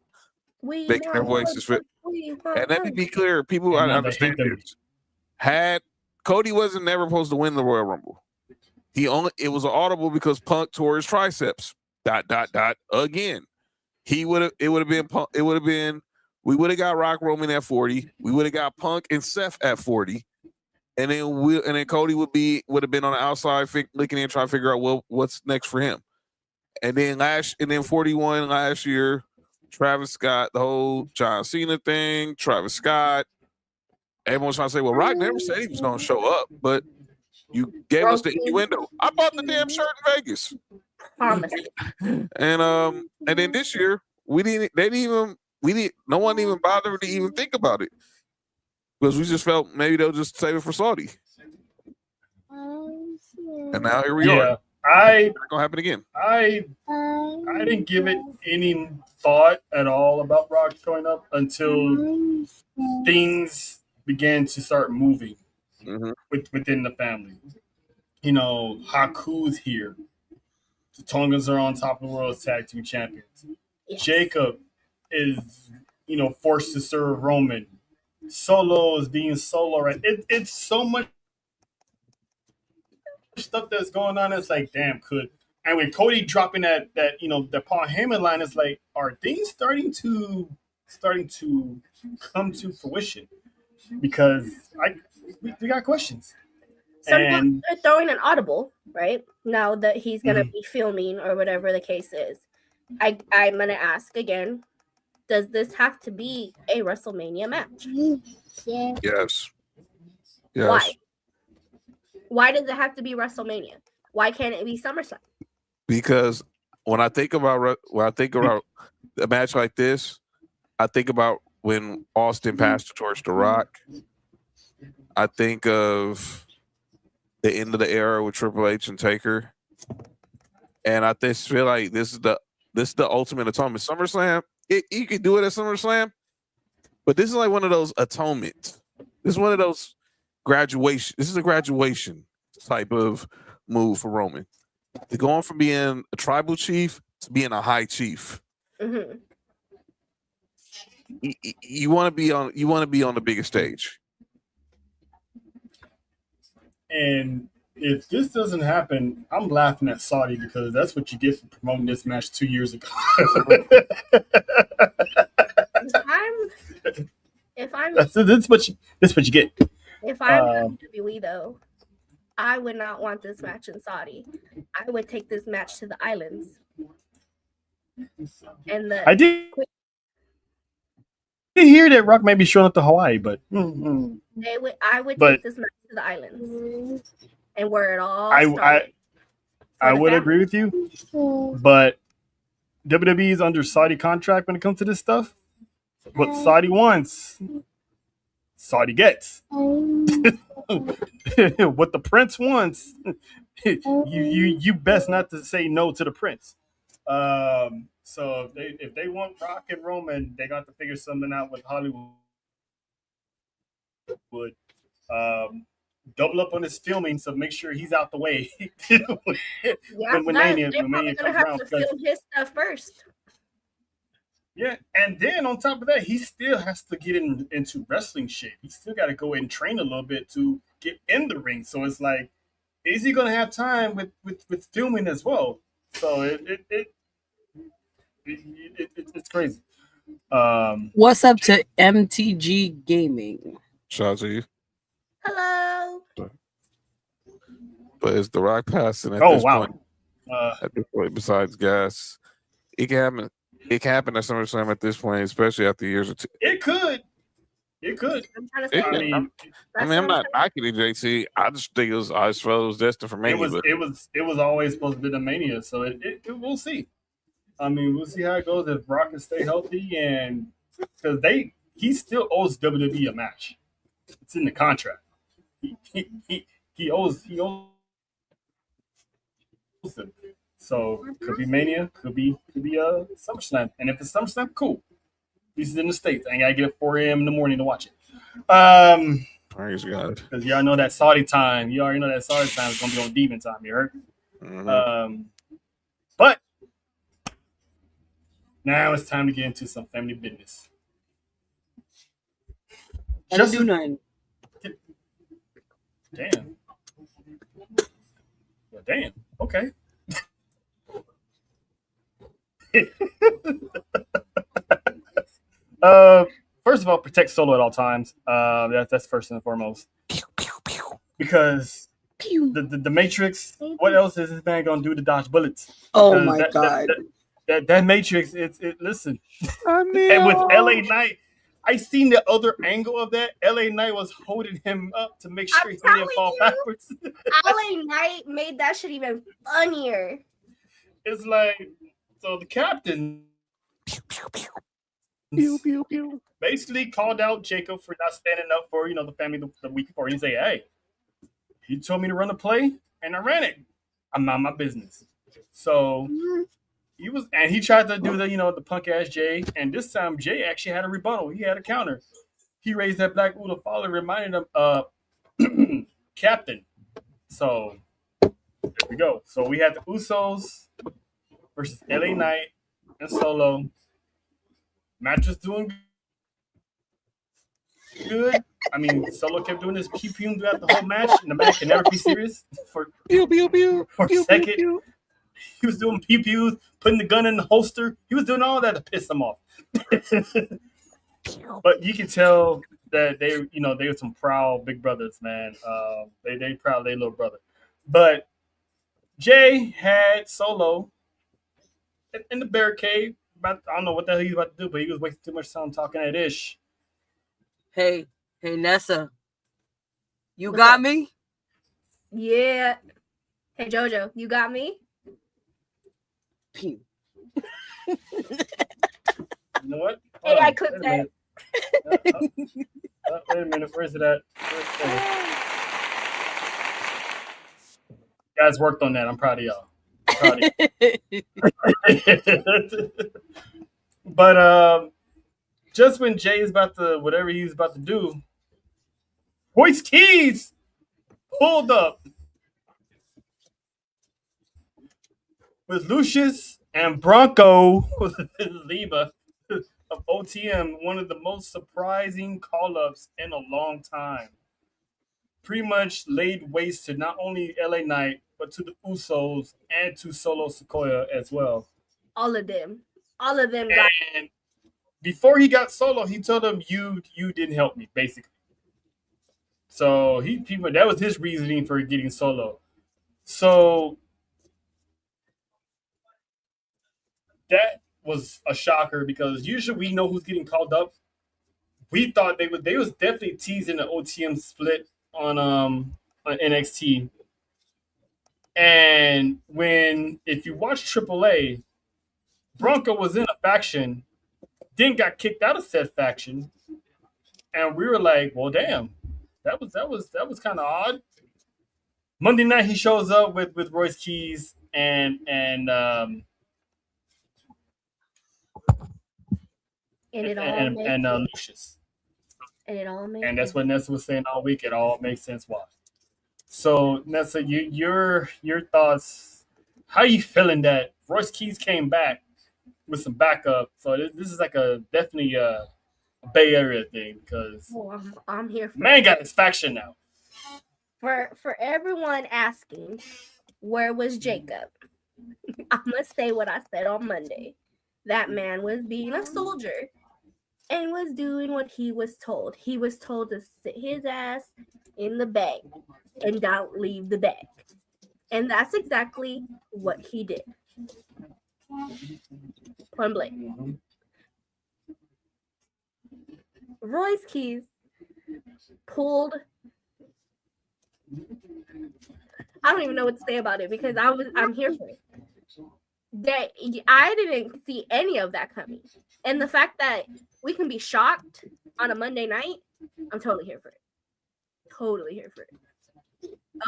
making their voices fit. And let me be clear, people I know, they understand hate them. this. Had Cody wasn't never supposed to win the Royal Rumble. It was an audible because Punk tore his triceps. ... Again. We would have got Rock Roman at 40. We would have got Punk and Seth at 40. And then Cody would have been on the outside looking in, trying to figure out what's next for him. And then 41 last year, Travis Scott, the whole John Cena thing, Travis Scott. Everyone's trying to say, well, Rock never said he was gonna show up, but you gave us the innuendo. I bought the damn shirt in Vegas. promise. And then this year, no one even bothered to even think about it, because we just felt maybe they'll just save it for Saudi. And now here we are. It's not gonna happen again. I didn't give it any thought at all about Rock showing up until things began to start moving within the family. You know, Haku's here. The Tongans are on top of the world as tag team champions. Yes. Jacob is, forced to serve Roman. Solo is being solo, right? It's so much stuff that's going on. It's like, damn, and when Cody dropping that Paul Heyman line, it's like, are things starting to starting to come to fruition because we got questions. Sometimes And they're throwing an audible, right? Now that he's gonna Mhm. be filming or whatever the case is. I'm gonna ask again, does this have to be a WrestleMania match? Yes. Why? Yes. Why does it have to be WrestleMania? Why can't it be SummerSlam? Because when I think about a match like this, I think about when Austin passed the torch to Rock. I think of the end of the era with Triple H and Taker, and I just feel like this is the ultimate atonement. SummerSlam, you can do it at SummerSlam, but this is like one of those atonements. This is one of those graduation. This is a graduation type of move for Roman to go on from being a tribal chief to being a high chief. Mm-hmm. You want to be on the biggest stage. And if this doesn't happen, I'm laughing at Saudi because that's what you get for promoting this match 2 years ago. If I'm This is what you get. If I'm WWE though, I would not want this match in Saudi. I would take this match to the islands. And I did hear that Rock may be showing up to Hawaii, but I would take this match to the islands and where it all started. I would agree with you, but WWE is under Saudi contract when it comes to this stuff. What Saudi wants, Saudi gets. What the prince wants, you best not to say no to the prince. So if they want Rock and Roman, they got to figure something out with Hollywood. Double up on his filming, so make sure he's out the way when Mania comes around. To film his stuff first. Yeah, and then on top of that, he still has to get into wrestling shape. He still got to go and train a little bit to get in the ring. So it's like, is he going to have time with filming as well? So it's crazy. What's up to MTG Gaming? Shout out to you. Hello. But it's The Rock passing at this point. At this point, besides gas, it can happen. It can happen at SummerSlam at this point, especially after years or two. It could. I'm trying to say. I'm not knocking it, JT. I just think I just felt it was destined for Mania. It was always supposed to be the Mania, so it we'll see. I mean, we'll see how it goes if Rock can stay healthy, and because he still owes WWE a match. It's in the contract. He owes them. So could be Mania, could be SummerSlam, and if it's SummerSlam, cool. This is in the States. I ain't gotta get up 4 a.m. in the morning to watch it. Praise God. Because y'all know that Saudi time. You already know that Saudi time is gonna be on demon time. You heard? Mm-hmm. But now it's time to get into some family business. I don't do nothing. Damn. Well, damn. Okay. First of all, protect Solo at all times. That's first and foremost. Because the Matrix. What else is this man gonna do to dodge bullets? Oh my God! That Matrix. Listen. And with LA Knight, I seen the other angle of that. LA Knight was holding him up to make sure he didn't fall backwards. LA Knight made that shit even funnier. It's like, so the captain basically called out Jacob for not standing up for the family the week before. He say, "Hey, he told me to run a play, and I ran it. I'm not my business." So he tried to do the punk ass Jay, and this time Jay actually had a rebuttal. He had a counter. He raised that black Uda father, reminded him Captain. So there we go. So we had the Usos versus LA Knight and Solo. Match was doing good. I mean, Solo kept doing this pew pew throughout the whole match, and the man can never be serious for a second. He was doing pew pews, putting the gun in the holster. He was doing all that to piss him off. But you can tell that they were some proud big brothers, man. They proud their little brother. But Jay had Solo in the barricade. I don't know what the hell he was about to do, but he was wasting too much time talking that ish. Hey, Nessa, you What's got up? me? Yeah. Hey Jojo, you got me? Pew. You know what? Hey, Hold I on. clipped Wait a that. minute. Wait a minute. Where's it at? You guys worked on that. I'm proud of y'all. Proud of you. But just when Jay is about to whatever he's about to do, Royce Keys pulled up with Lucius and Bronco Lima of OTM, one of the most surprising call ups in a long time. Pretty much laid waste to not only LA Knight, but to the Usos and to Solo Sequoia as well. All of them got. And before he got Solo, he told him, "You didn't help me," basically. So that was his reasoning for getting Solo. So that was a shocker because usually we know who's getting called up. We thought they was definitely teasing the OTM split on NXT. And if you watch AAA, Bronco was in a faction, then got kicked out of said faction, and we were like, well, damn, that was kind of odd. Monday night he shows up with Royce Keys and And it all makes sense. Lucius. And it all makes And that's sense. what Nessa was saying all week. It all makes sense why. So Nessa, your thoughts? How you feeling that Royce Keys came back with some backup? So this is like definitely a Bay Area thing because Oh, I'm here for man it. got his faction now. For everyone asking, where was Jacob? I'm gonna say what I said on Monday. That man was being a soldier and was doing what he was told. He was told to sit his ass in the back and don't leave the back. And that's exactly what he did. Point blank. Royce Keys pulled. I don't even know what to say about it because I'm here for it. That I didn't see any of that coming. And the fact that we can be shocked on a Monday night, I'm totally here for it. Totally here for it.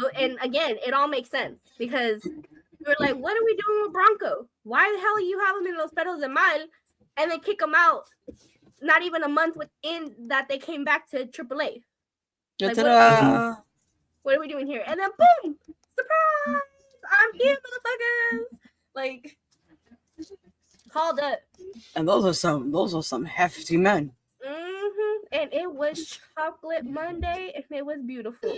Oh, and again, it all makes sense because we're like, what are we doing with Bronco? Why the hell you have him in Los Perros de Mal and then kick him out not even a month within that they came back to AAA? Like, what are we doing here? And then boom, surprise! I'm here, motherfuckers! Like, called up. And those are some hefty men. And it was Chocolate Monday, and it was beautiful.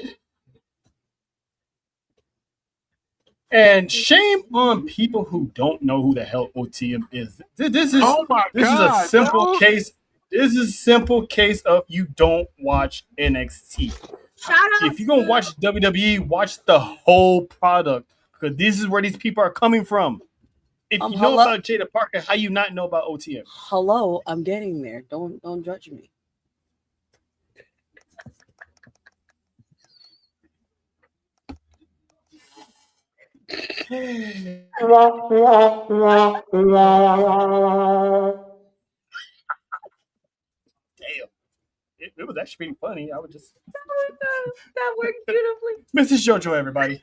And shame on people who don't know who the hell OTM is. This is a simple case. This is a simple case of you don't watch NXT. Shout out If you're gonna watch WWE, watch the whole product because this is where these people are coming from. If you know about Jada Parker, how you not know about OTM? Hello, I'm getting there. Don't judge me. Damn. It was actually pretty funny. I would just. That worked beautifully. Mrs. JoJo, everybody.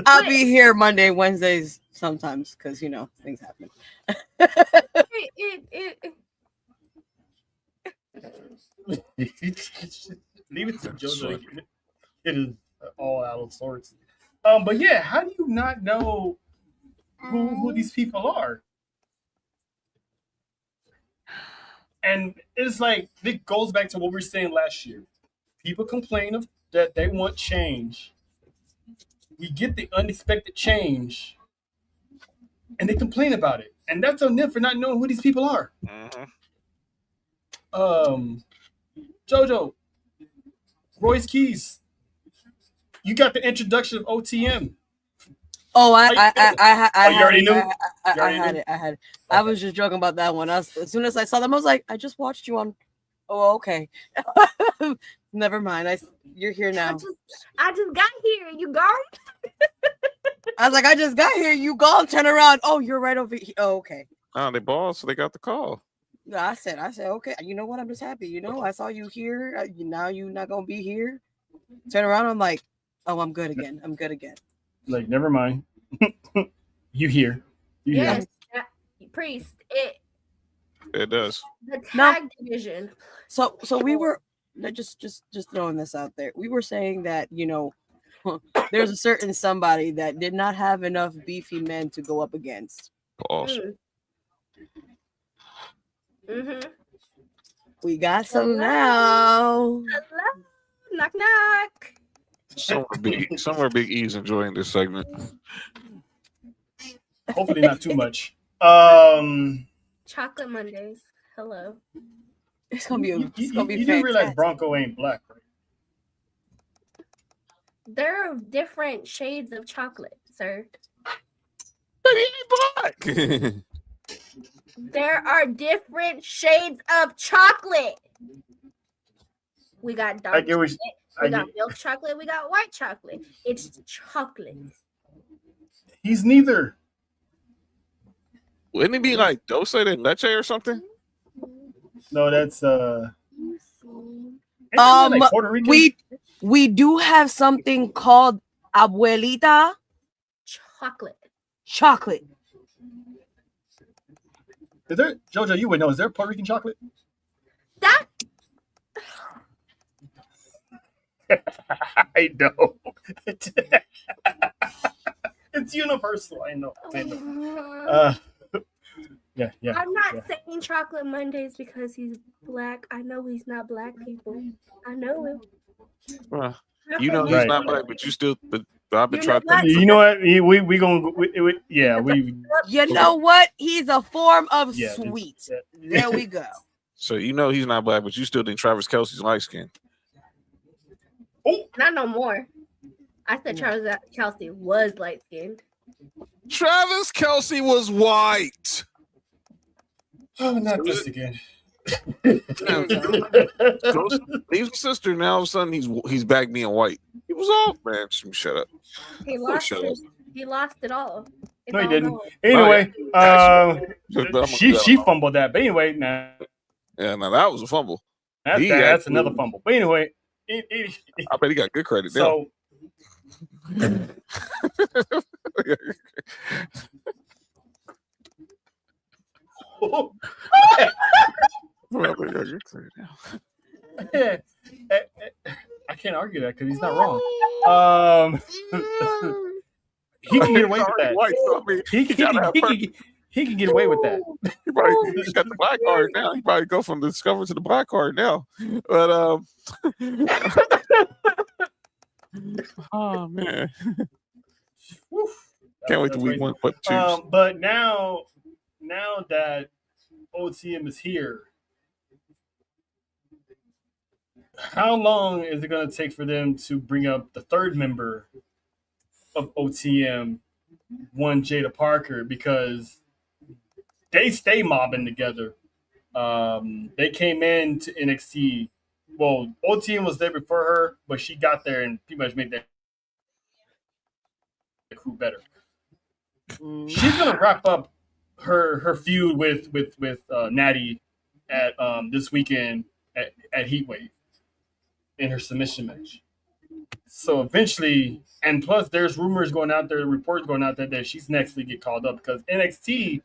I'll be here Monday, Wednesdays sometimes because things happen. Leave it to JoJo. It is all out of sorts. But yeah, how do you not know who these people are? And it's like it goes back to what we were saying last year. People complain that they want change. We get the unexpected change, and they complain about it. And that's on them for not knowing who these people are. Mm-hmm. JoJo, Royce Keys, you got the introduction of OTM. Oh, How you feeling? I You had already it. knew? I You already had knew? it. I had it. I was just joking about that one. As soon as I saw them, I was like, I just watched you on. Oh, okay. Never mind. You're here now. I just got here. You gone? I was like, I just got here. You gone? Turn around. Oh, you're right over here. Oh, okay. Oh, they balls, so they got the call. I said, okay. You know what? I'm just happy. You know, I saw you here. Now you're not gonna be here. Turn around. I'm like, oh, I'm good again. I'm good again. Like, never mind. You here? You here? Yes, Priest. It does. The tag division. So we were just throwing this out there. We were saying that, you know, there's a certain somebody that did not have enough beefy men to go up against. Pause. We got some now. Hello. Knock knock. Somewhere Big E's enjoying this segment. Hopefully not too much. Chocolate Mondays. Hello. It's gonna be You fantastic. do realize Bronco ain't black, right? There are different shades of chocolate, sir. But he ain't black. There are different shades of chocolate. We got dark chocolate. We got milk chocolate. We got white chocolate. It's chocolate. He's neither. Wouldn't it be like dulce de leche or something? No, that's ain't that like Puerto Rican? We do have something called abuelita chocolate. Is there, JoJo, you would know, is there Puerto Rican chocolate? That I know. It's universal. I know. Yeah. I'm not saying Chocolate Mondays because he's black. I know he's not black, people. I know him. Well, you know he's not black, but you still. But I've been trying. You know what? We gonna. You know what? He's a form of sweet. There we go. So you know he's not black, but you still think Travis Kelce's light skin. Oh, not no more. I said Travis Kelce was light skinned. Travis Kelce was white. Oh, not this again. He's a sister. Now all of a sudden he's back being white. He was off, man. Shut up. He lost it. He lost it all. It's no, he all didn't. gone. Anyway, she fumbled that. But anyway, yeah, now that was a fumble. That's another fumble. But anyway, I bet he got good credit. So. I can't argue that because he's not wrong. He can get away with that. White, so I mean, he can get away with that. He probably got the black card now. He probably go from the Discover to the black card now. But oh man, can't wait to week one. But now that OTM is here, how long is it going to take for them to bring up the third member of OTM, one Jada Parker? Because they stay mobbing together. They came in to NXT. Well, OTM was there before her, but she got there and pretty much made that crew better. She's going to wrap up her feud with Natty at this weekend at Heatwave in her submission match. So eventually, and plus there's rumors going out there, reports going out there that she's next to get called up because NXT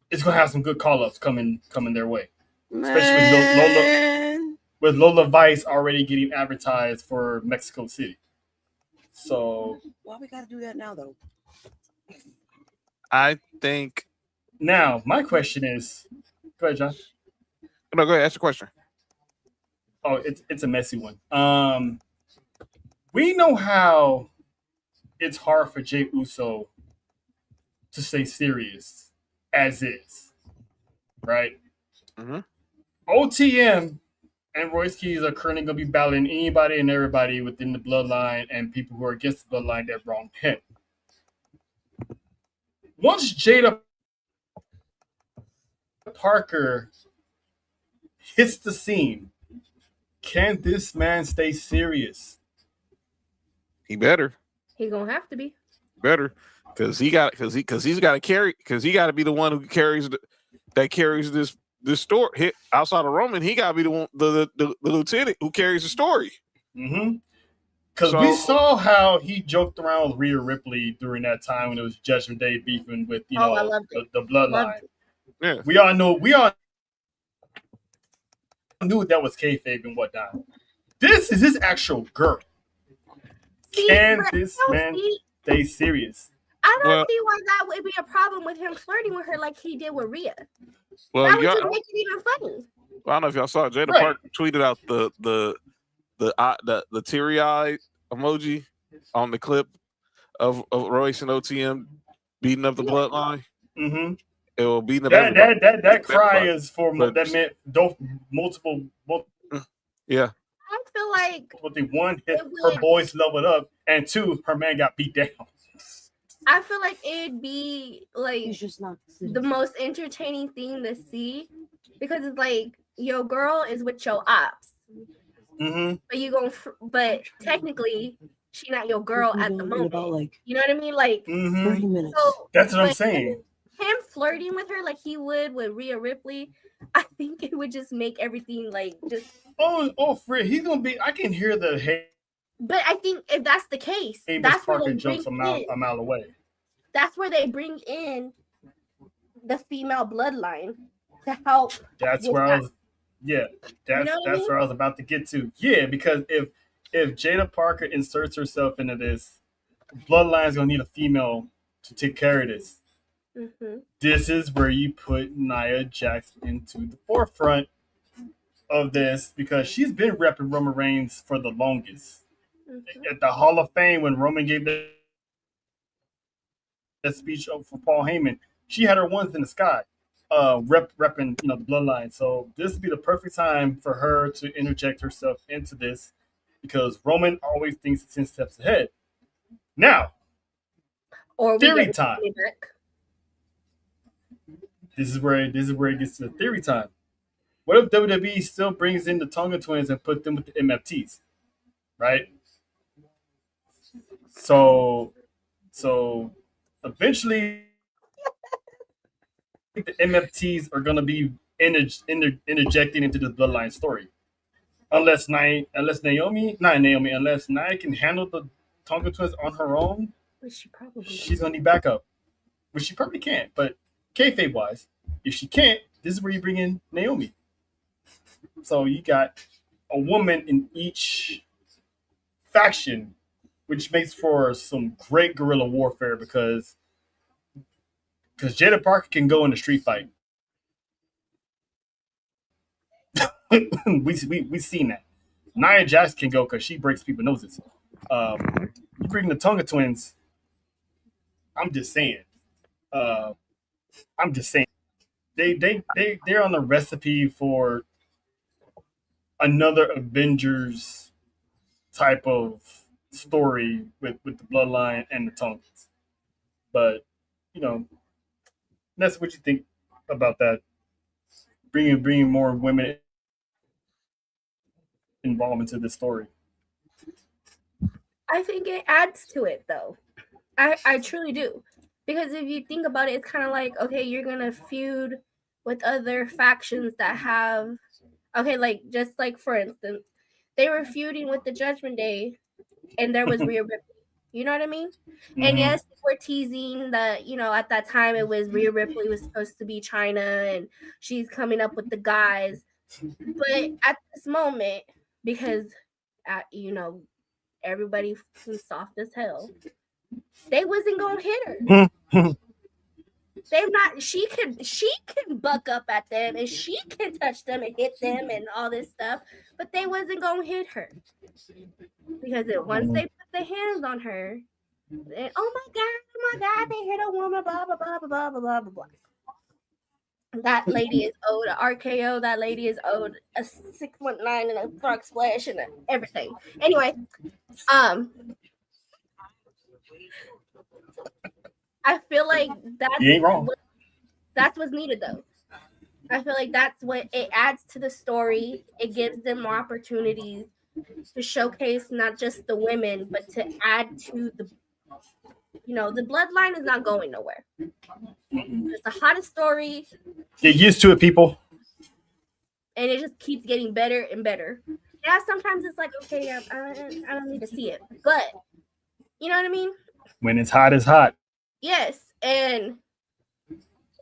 is going to have some good call-ups coming their way. Especially with Lola Vice already getting advertised for Mexico City. So why we got to do that now though? I think. Now, my question is, go ahead, John. No, go ahead. Ask the question. Oh, it's a messy one. We know how it's hard for Jey Uso to stay serious as is, right? Mm-hmm. OTM and Royce Keys are currently going to be battling anybody and everybody within the bloodline and people who are against the bloodline that wronged him. Once Jada Parker hits the scene, can this man stay serious? He better. He gonna have to be. Better. Because he's got to be the one who carries this story. Hit outside of Roman, he got to be the one, the lieutenant who carries the story. Mm-hmm. Because we saw how he joked around with Rhea Ripley during that time when it was Judgment Day beefing with the bloodline. Yeah, we all knew that was kayfabe and whatnot. This is his actual girl. Can this man stay serious? I don't see why that would be a problem with him flirting with her like he did with Rhea. Well, that would just make it even funny. Well, I don't know if y'all saw it. Jada Parker tweeted out the teary-eyed emoji on the clip of Royce and OTM beating up the bloodline. Mm-hmm. It will beat up that cry is for that meant multiple. Yeah. I feel like one, her boys leveled up, and two, her man got beat down. I feel like it'd be like the most entertaining thing to see because it's like your girl is with your ops, but technically she not your girl at the moment. You know what I mean? Like, 30 minutes. So, that's what I'm saying. Him flirting with her like he would with Rhea Ripley, I think it would just make everything like just. Fred, he's gonna be. I can hear the hate. But I think if that's the case, that's where they jumps a mile away. That's where they bring in the female bloodline to help. That's where I was. Yeah, that's where I was about to get to. Yeah, because if Jada Parker inserts herself into this, bloodline's gonna need a female to take care of this. Mm-hmm. This is where you put Nia Jax into the forefront of this because she's been repping Roman Reigns for the longest. Mm-hmm. At the Hall of Fame, when Roman gave that speech for Paul Heyman, she had her ones in the sky, repping the bloodline. So this would be the perfect time for her to interject herself into this because Roman always thinks 10 steps ahead. Now, theory time. This is where it gets to the theory time. What if WWE still brings in the Tonga twins and put them with the MFTs, right? So eventually the MFTs are going to be interjecting into the bloodline story. Unless Nia can handle the Tonga twins on her own, she's going to need backup. Which she probably can't, but kayfabe wise, if she can't, this is where you bring in Naomi. So you got a woman in each faction, which makes for some great guerrilla warfare because Jada Parker can go in a street fight. We've seen that. Nia Jax can go because she breaks people's noses. You bring the Tonga twins. I'm just saying. They're on the recipe for another Avengers type of story with the bloodline and the Tongans. But that's what you think about that. Bringing more women involved into this story. I think it adds to it though. I truly do. Because if you think about it, it's kind of like, okay, you're going to feud with other factions that have, like, just like, for instance, they were feuding with the Judgment Day, and there was Rhea Ripley. You know what I mean? Mm-hmm. And yes, we're teasing that, at that time, it was Rhea Ripley was supposed to be Chyna, and she's coming up with the guys. But at this moment, because, everybody was soft as hell, they wasn't gonna hit her. They're not. She can buck up at them and she can touch them and hit them and all this stuff, but they wasn't gonna hit her because once they put their hands on her, then, oh my god, they hit a woman, blah blah blah blah blah blah blah blah. That lady is owed a RKO. That lady is owed a 619 and a frog splash and everything. Anyway, I feel like You ain't wrong. that's what's needed though. I feel like that's what it adds to the story. It gives them more opportunities to showcase not just the women, but to add to the the bloodline is not going nowhere. It's the hottest story, Get used to it, people. and it just keeps getting better and better. Yeah, sometimes it's like, okay, I don't need to see it, but you know what I mean? When it's hot, it's hot. Yes, and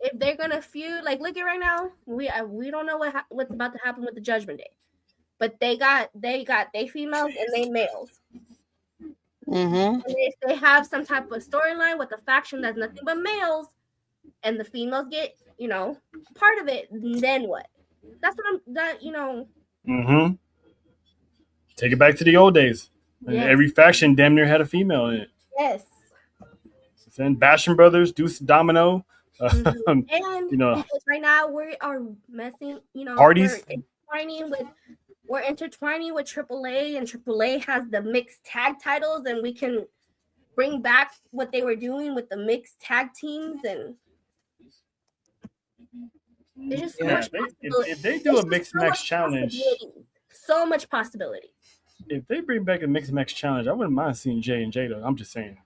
if they're gonna feud, like look at right now, we don't know what's about to happen with the Judgment Day, but they got they females and they males. Mm-hmm. And if they have some type of storyline with a faction that's nothing but males, and the females get part of it, then what? That's what Mm-hmm. Take it back to the old days. And Yes, every faction damn near had a female in it. yes. Then Bastion Brothers, Deuce Domino, Mhm. um, And you know, right now we are messing, parties. we're intertwining with AAA, and AAA has the mixed tag titles, and we can bring back what they were doing with the mixed tag teams, and there's just so Now, much possibility. if they do a mixed match challenge, So much possibility. if they bring back a mixed match challenge, I wouldn't mind seeing Jay and Jada. I'm just saying.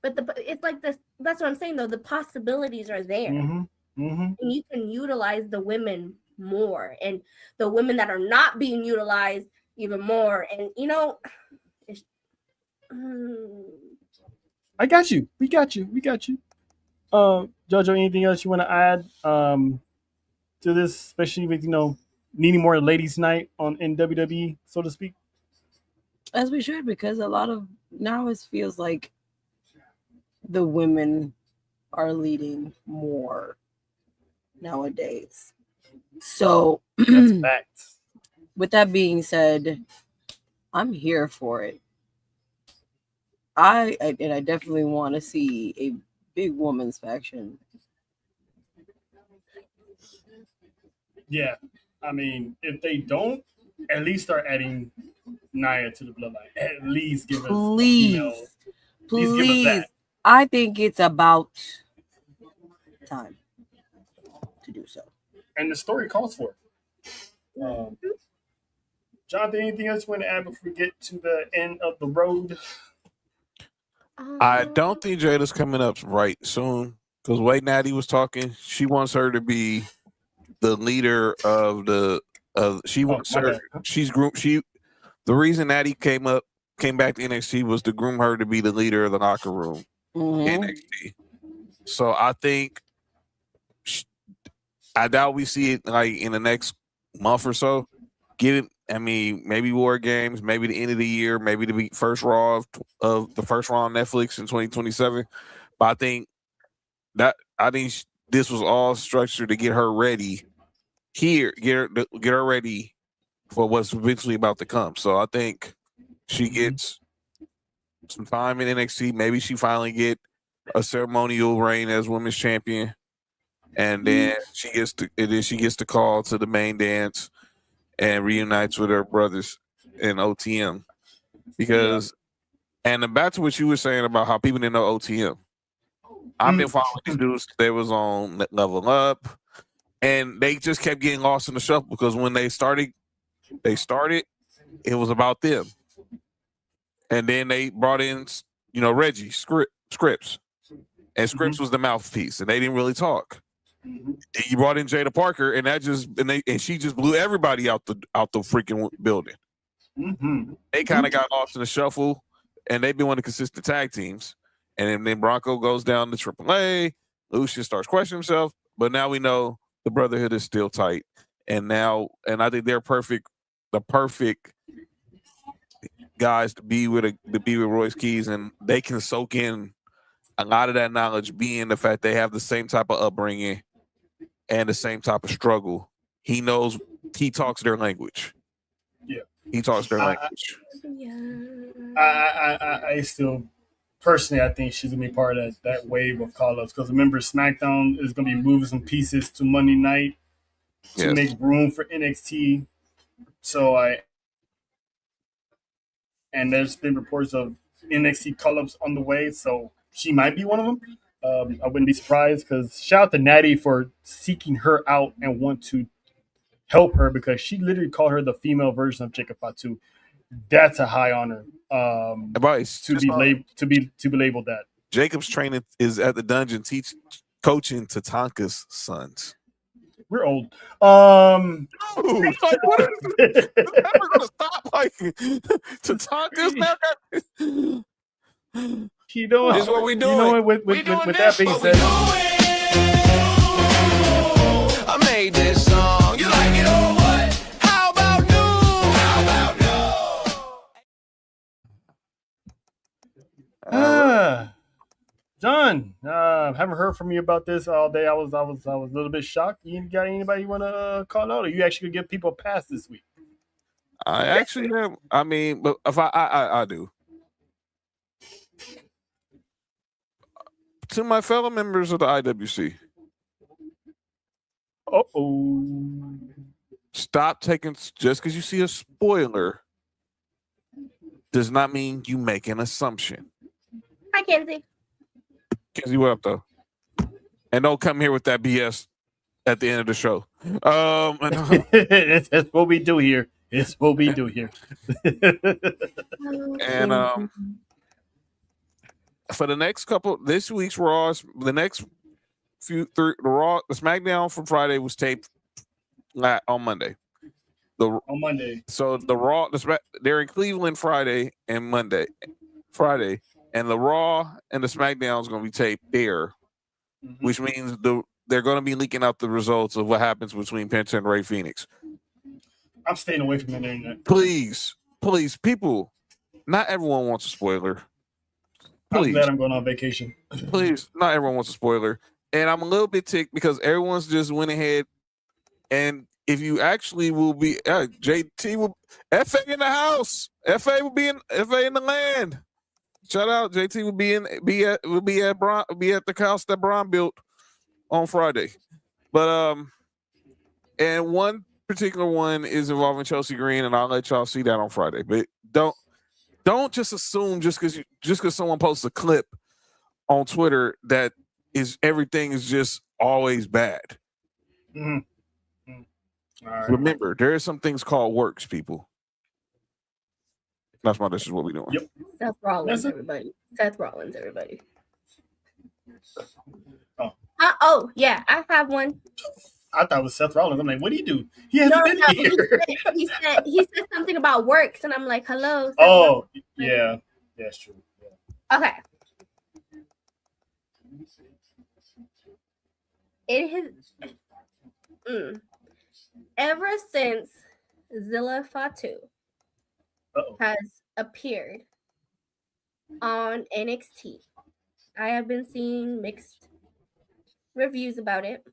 But it's like this. That's what I'm saying though. The possibilities are there, Mm-hmm. Mm-hmm. and you can utilize the women more, and the women that are not being utilized even more. And it's, I got you. We got you. We got you. Jojo, anything else you want to add to this, especially with needing more ladies' night in WWE, so to speak? As we should, because a lot of now it feels like the women are leading more nowadays. So That's facts. with that being said, I'm here for it. I definitely want to see a big women's faction. Yeah, I mean, if they don't, at least start adding Nia to the bloodline. At least give us a female. Please give us that. I think it's about time to do so. And the story calls for it. Jonathan, anything else you want to add before we get to the end of the road? I don't think Jada's coming up right soon because way Natty was talking. She wants her to be the leader of the. She wants her. Bad. She's group. The reason Natty came back to NXT was to groom her to be the leader of the locker room in NXT. So I think I doubt we see it like in the next month or so. Get it. I mean, maybe War Games, maybe the end of the year, maybe the first Raw of the first Raw on Netflix in 2027. But I think this was all structured to get her ready here, get her ready for what's eventually about to come. So I think she gets some time in NXT. Maybe she finally get a ceremonial reign as women's champion, and then she gets the call to the main dance and reunites with her brothers in OTM. Because, and back to what you were saying about how people didn't know OTM. I've been following these dudes. They was on Level Up, and they just kept getting lost in the shuffle because when they started, it was about them. And then they brought in, Reggie Scripps. And Scripps was the mouthpiece, and they didn't really talk. You brought in Jada Parker, and she just blew everybody out the freaking building. They kind of got lost in the shuffle, and they've been one of the consistent tag teams. And then Bronco goes down to AAA. Lucius starts questioning himself, but now we know the Brotherhood is still tight. And I think they're the perfect guys to be with Royce Keys, and they can soak in a lot of that knowledge, being the fact they have the same type of upbringing and the same type of struggle. He talks their language. Yeah. He talks their language. I still personally, I think she's gonna be part of that wave of call-ups because remember, SmackDown is gonna be moving some pieces to Monday night to Yes. make room for NXT. And there's been reports of NXT call-ups on the way, so she might be one of them. I wouldn't be surprised because shout out to Natty for seeking her out and want to help her because she literally called her the female version of Jacob Fatu. That's a high honor Advice. to be labeled that. Jacob's training is at the dungeon, coaching Tatanka's sons. We're old. Dude, like, what is this? Never gonna stop like Tatanka's now. You know what? This is what we doing. You know what? With that being said, I made this song. You like it or what? How about new? How about new? John, haven't heard from you about this all day. I was a little bit shocked. You got anybody you want to call out, or you actually give people a pass this week? I actually have. I mean, but if I do. To my fellow members of the IWC. Uh-oh. Stop taking, just because you see a spoiler does not mean you make an assumption. Hi, Kenzie. Kenzie, what up though? And don't come here with that BS at the end of the show. That's what we do here. It's what we do here. And for the next couple, this week's Raw, the next few, the SmackDown from Friday was taped on Monday. On Monday. So the Raw, they're in Cleveland Friday, and the Raw and the SmackDown is going to be taped there, which means they're going to be leaking out the results of what happens between Penta and Rey Fenix. I'm staying away from the internet. Please, people, not everyone wants a spoiler. Please. I'm glad I'm going on vacation. Please, not everyone wants a spoiler. And I'm a little bit ticked because everyone's just went ahead. And if you actually will be, JT will, FA in the house. FA will be in the land. Shout out, JT will be at the house that Braun built on Friday. But and one particular one is involving Chelsea Green, and I'll let y'all see that on Friday. But don't just assume just because someone posts a clip on Twitter that everything is just always bad. All right. Remember, there are some things called works, people. That's why this is what we're doing. Yep. Seth Rollins, everybody. Seth Rollins, everybody. Oh, yeah, I have one. I thought it was Seth Rollins. I'm like, what do you do? He hasn't been here. He said something about works, and I'm like, hello. Seth Oh, yeah. That's true. Yeah. Okay. It has ever since Zilla Fatu has appeared on NXT, I have been seeing mixed reviews about it.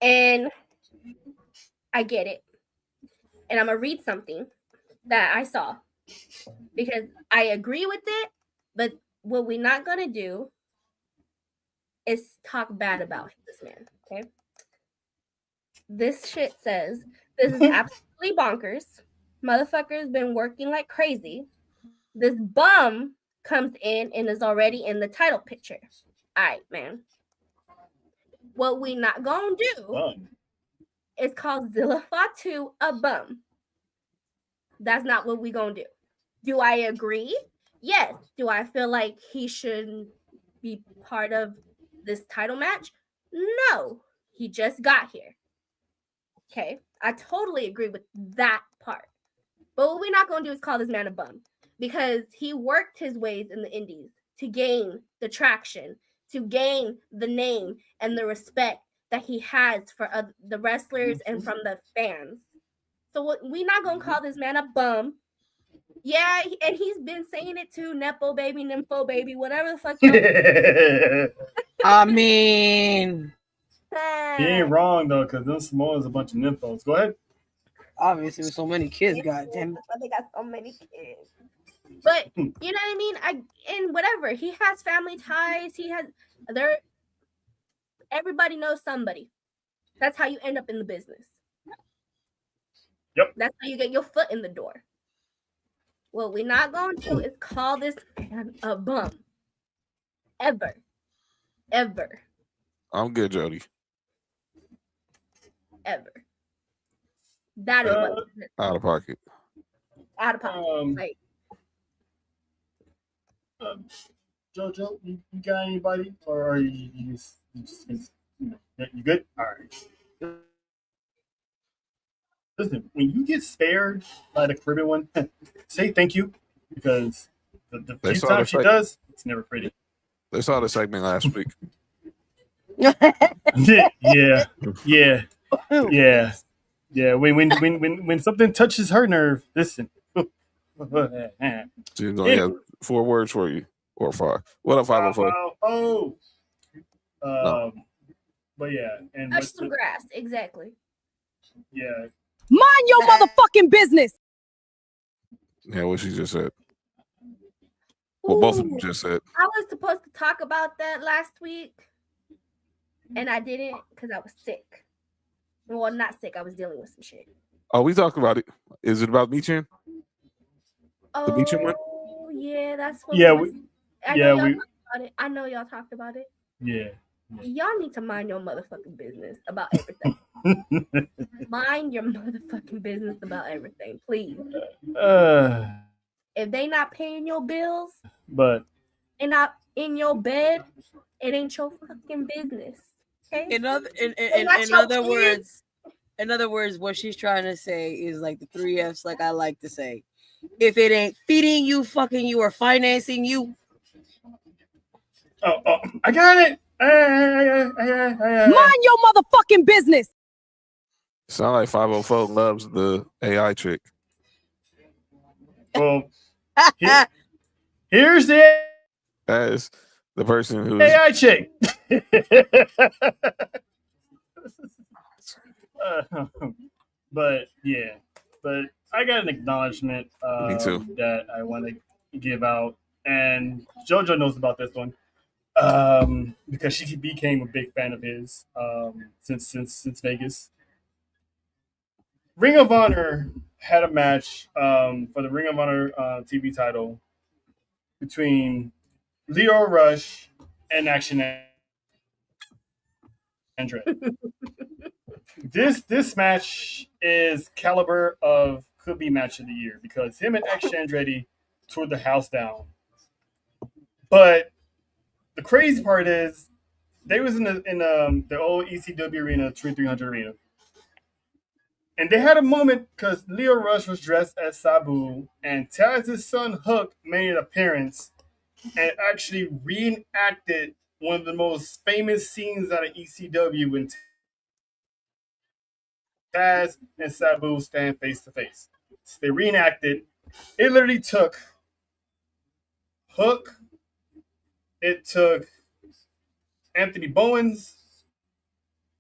And I get it. And I'm going to read something that I saw because I agree with it, but what we're not going to do is talk bad about this man, okay? This shit says, this is absolutely bonkers. Motherfucker's been working like crazy. This bum comes in and is already in the title picture. All right, man. What we not gonna do is call Zilla Fatu a bum. That's not what we gonna do. Do I agree? Yes. Do I feel like he should be part of this title match? No. He just got here. Okay. I totally agree with that part. But what we're not gonna do is call this man a bum because he worked his ways in the indies to gain the traction, to gain the name and the respect that he has for the wrestlers and from the fans. So we're not going to call this man a bum. Yeah, and he's been saying it too, Nepo baby, Nympho baby, whatever the fuck. I mean, he ain't wrong, though, because them Samoans a bunch of nymphos. Go ahead. Obviously, with so many kids, goddamn. They got so many kids. But you know what I mean? And whatever. He has family ties. Everybody knows somebody. That's how you end up in the business. Yep. That's how you get your foot in the door. What we're not going to is call this man a bum. Ever. Ever. I'm good, Jody. Ever. That is what Out of pocket. out of pocket. Like, JoJo, you got anybody, or are you just you good? All right. Listen, when you get spared by the Caribbean one, say thank you, because the They few saw the times she fight. does, it's never pretty. They saw the segment last week. Yeah. When something touches her nerve, listen. She's only have 4 words for you, or 5. What up, 504? Oh. No. But yeah, and touch some grass. Exactly. yeah, Mind your motherfucking business. Yeah, what she just said. Well, both of them Ooh, just said. I was supposed to talk about that last week, and I didn't because I was sick. Well, not sick. I was dealing with some shit. Oh, we talked about it. Is it about Michin? The Michin one? Oh, yeah, that's what. yeah, I know y'all talked about it. yeah. Y'all need to mind your motherfucking business about everything. Mind your motherfucking business about everything, please. If they not paying your bills But and not in your bed, it ain't your fucking business. Okay. In other words, what she's trying to say is like the 3 F's, like I like to say. If it ain't feeding you, fucking you, or financing you, I got it. mind your motherfucking business. Sound like 504 loves the AI chick. Well, here's the As the person who's AI chick. But yeah, but I got an acknowledgement Me too. that I want to give out, and JoJo knows about this one because she became a big fan of his since Vegas. Ring of Honor had a match for the Ring of Honor TV title between Leo Rush and Action Andretti. This match is caliber of could be match of the year because him and Action Andretti tore the house down. But the crazy part is they was in the old ECW arena, 2300 arena. And they had a moment because Leo Rush was dressed as Sabu, and Taz's son Hook made an appearance and actually reenacted one of the most famous scenes out of ECW when Taz and Sabu stand face to face. So they reenacted. It literally took Hook, it took Anthony Bowens,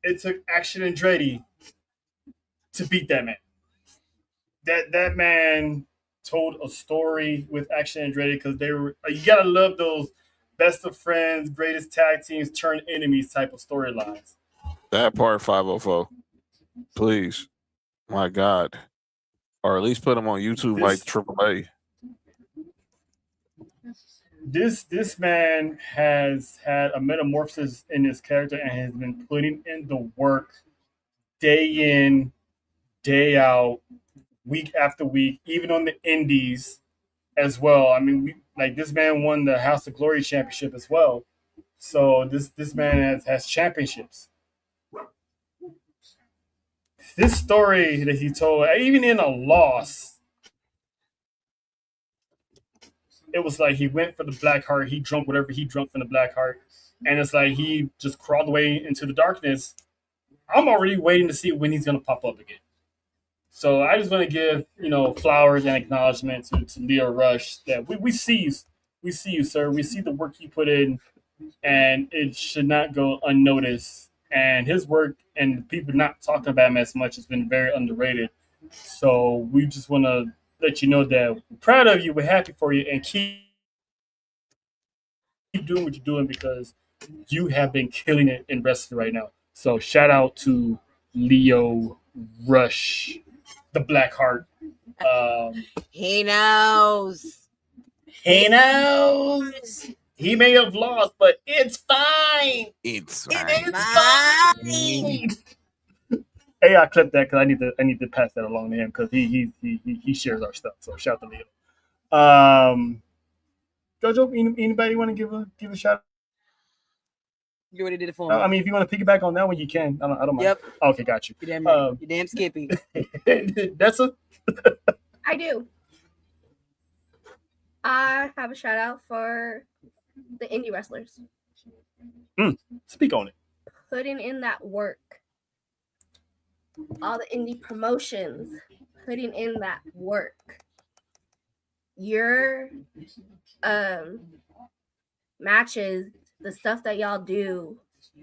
it took Action Andretti to beat that man. That man told a story with Action Andretti because they were you gotta love those best of friends, greatest tag teams turn enemies type of storylines. That part 504. Please. My God. Or at least put them on YouTube like AAA. This man has had a metamorphosis in his character and has been putting in the work day in, day out, week after week, even on the indies as well. I mean, this man won the House of Glory championship as well. So this man has championships. This story that he told, even in a loss, it was like he went for the black heart. He drunk whatever he drunk from the black heart. And it's like he just crawled away into the darkness. I'm already waiting to see when he's going to pop up again. So I just want to give, flowers and acknowledgement to Leo Rush that we see you. We see you, sir. We see the work you put in, and it should not go unnoticed. And his work and people not talking about him as much has been very underrated. So we just want to let you know that we're proud of you, we're happy for you, and keep doing what you're doing because you have been killing it in wrestling right now. So shout out to Leo Rush, the Black Heart. He knows. He knows he may have lost, but it's fine. It's It fine. is fine. Hey, I clipped that because I need to pass that along to him because he shares our stuff. So shout out to Leo. Jojo, anybody want to give a shout? You already did it for I me. mean, if you want to piggyback on that one, you can. I don't mind. Yep. Okay, got you. You damn right. You damn Skippy. That's a. I do. I have a shout out for the indie wrestlers Speak on it. putting in that work. All the indie promotions putting in that work. Your matches, the stuff that y'all do,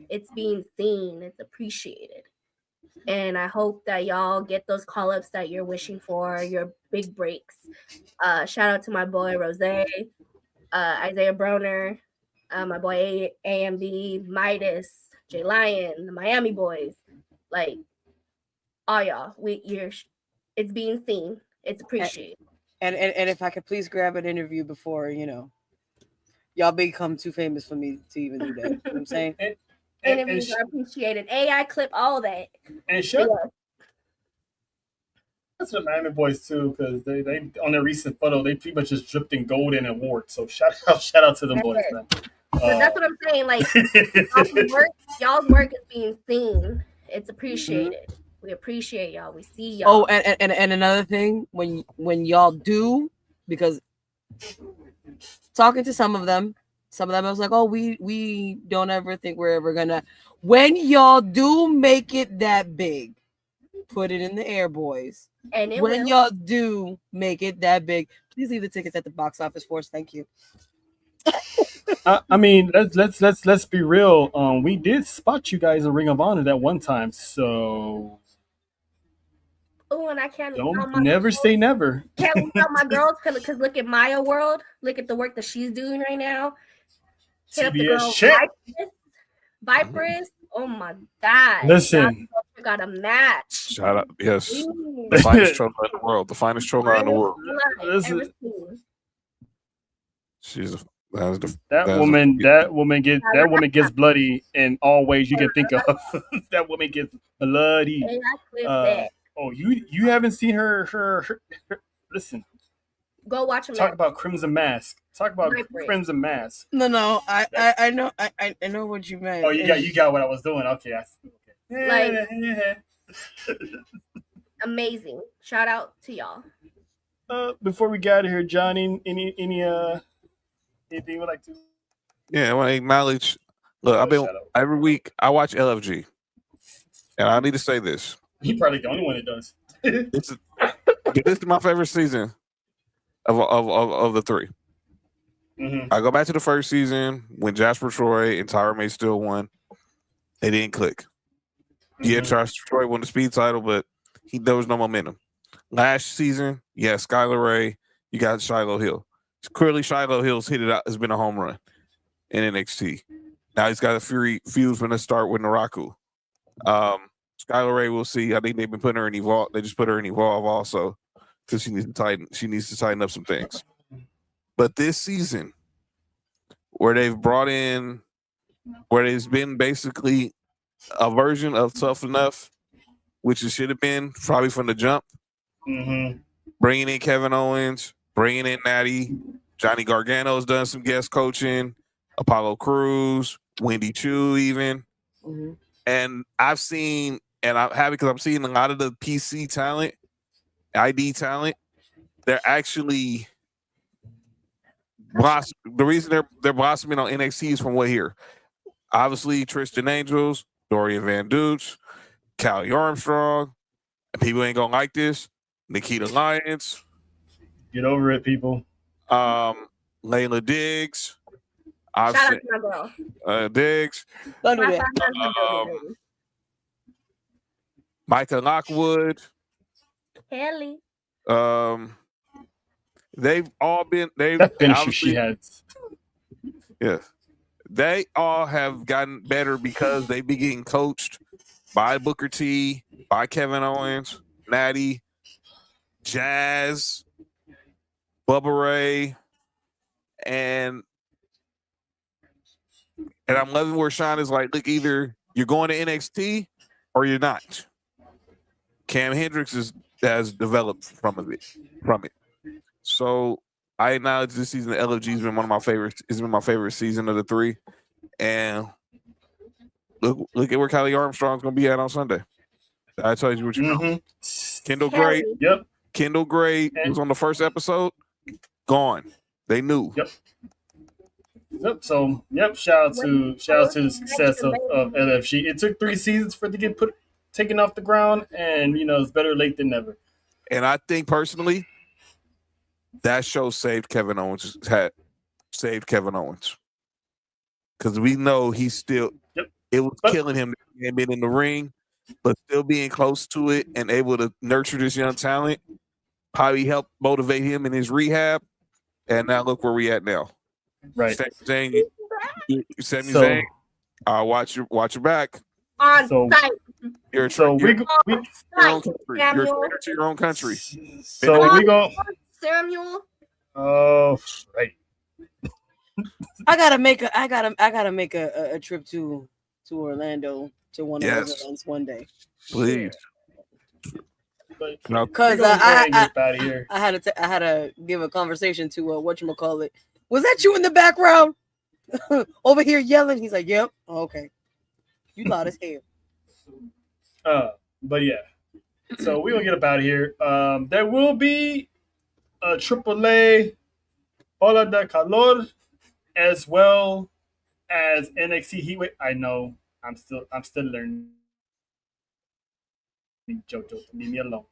it's being seen, it's appreciated. And I hope that y'all get those call-ups that you're wishing for, your big breaks. Shout out to my boy Rose, Isaiah Broner, my boy AMB, Midas, Jay Lion, the Miami boys, like all y'all. It's being seen, it's appreciated. And if I could please grab an interview before, y'all become too famous for me to even do that. You know what I'm saying? Interviews are appreciated. AI clip, all that. And shout out to the Miami boys too, because they on their recent photo they pretty much just dripped in gold and awards. So shout out to them boys, man. But that's what I'm saying. Like y'all's work is being seen. It's appreciated. We appreciate y'all. We see y'all. Oh, and another thing, when y'all do, because talking to some of them I was like, oh, we don't ever think we're ever gonna. When y'all do make it that big, put it in the air, boys. And when y'all do make it that big, please leave the tickets at the box office for us. Thank you. I mean, let's be real. We did spot you guys in Ring of Honor that one time, so oh, and I can't don't never say never. Can't leave out my girls because look at Maya World. Look at the work that she's doing right now. Hit up the girl Viperous. Oh my God! Listen, got a match. Shout out, yes, the finest troller in the world. The finest troller in the world. She's that woman gets bloody in all ways you can think of. That woman gets bloody. Oh, you haven't seen her. Listen. Go watch him. Talk about Crimson Mask. Talk about Crimson Mask. No, I know I know what you meant. Oh, you got what I was doing. Okay, amazing. Shout out to y'all. Before we get out of here, John, any anything you would like to? Yeah, I want to acknowledge. Look, I've been every week. I watch LFG, and I need to say this. He probably the only one that does. This is my favorite season of the three. Mm-hmm. I go back to the first season when Jasper Troy and Tyra May still won. They didn't click. Yeah, Jasper Troy won the speed title, but there was no momentum. Last season, Skylar Ray, you got Shiloh Hill. Clearly, Shiloh Hill's hit it out. Has been a home run in NXT. Now he's got a feud from the start with Naraku. Skylar Ray, we'll see. I think they've been putting her in Evolve. They just put her in Evolve also because she needs to tighten up some things. But this season, where there's been basically a version of Tough Enough, which it should have been probably from the jump. Mm-hmm. Bringing in Kevin Owens, bringing in Natty, Johnny Gargano's done some guest coaching, Apollo Crews, Wendy Chu even. Mm-hmm. And I've seen, and I'm happy because I'm seeing a lot of the PC talent, ID talent, they're actually the reason they're blossoming on NXT is from what here. Obviously, Tristan Angels, Dorian Van Dutch, Callie Armstrong, and people ain't gonna like this. Nikita Lyons. Get over it, people. Layla Diggs. Shout out to my girl. Diggs. Micah Lockwood. Haley. They've all been. They've That finisher she obviously, has. yeah. They all have gotten better because they've been getting coached by Booker T, by Kevin Owens, Natty, Jazz, Bubba Ray, and I'm loving where Sean is like, look, either you're going to NXT or you're not. Cam Hendricks has developed from it. So I acknowledge this season the LFG has been one of my favorites. It's been my favorite season of the three. And look at where Kylie Armstrong's gonna be at on Sunday. I told you what you know. Kendall Gray. Yep. Kendall Gray was on the first episode. Gone. They knew. Yep. So shout out to the success of LFG. It took 3 seasons for it to get taken off the ground, and it's better late than never. And I think personally, that show saved Kevin Owens. Because we know he's still. Yep. It was killing him to have been in the ring, but still being close to it and able to nurture this young talent probably helped motivate him in his rehab. And now look where we at now. Right. Sami Zayn, watch your back. On site. You're a So traitor On to your own site, country. You're a Samuel. traitor to your own country. So we go. Samuel. Oh, right. I gotta make a trip to Orlando to one of those events one day. Please. Because I had to give a conversation to whatchamacallit. Was that you in the background over here yelling? He's like, yep. Oh, okay. You loud as hell. But yeah. So we're gonna get up out of here. There will be a AAA Ola de Calor as well as NXT Heatwave. I know I'm still learning. JoJo, leave me alone.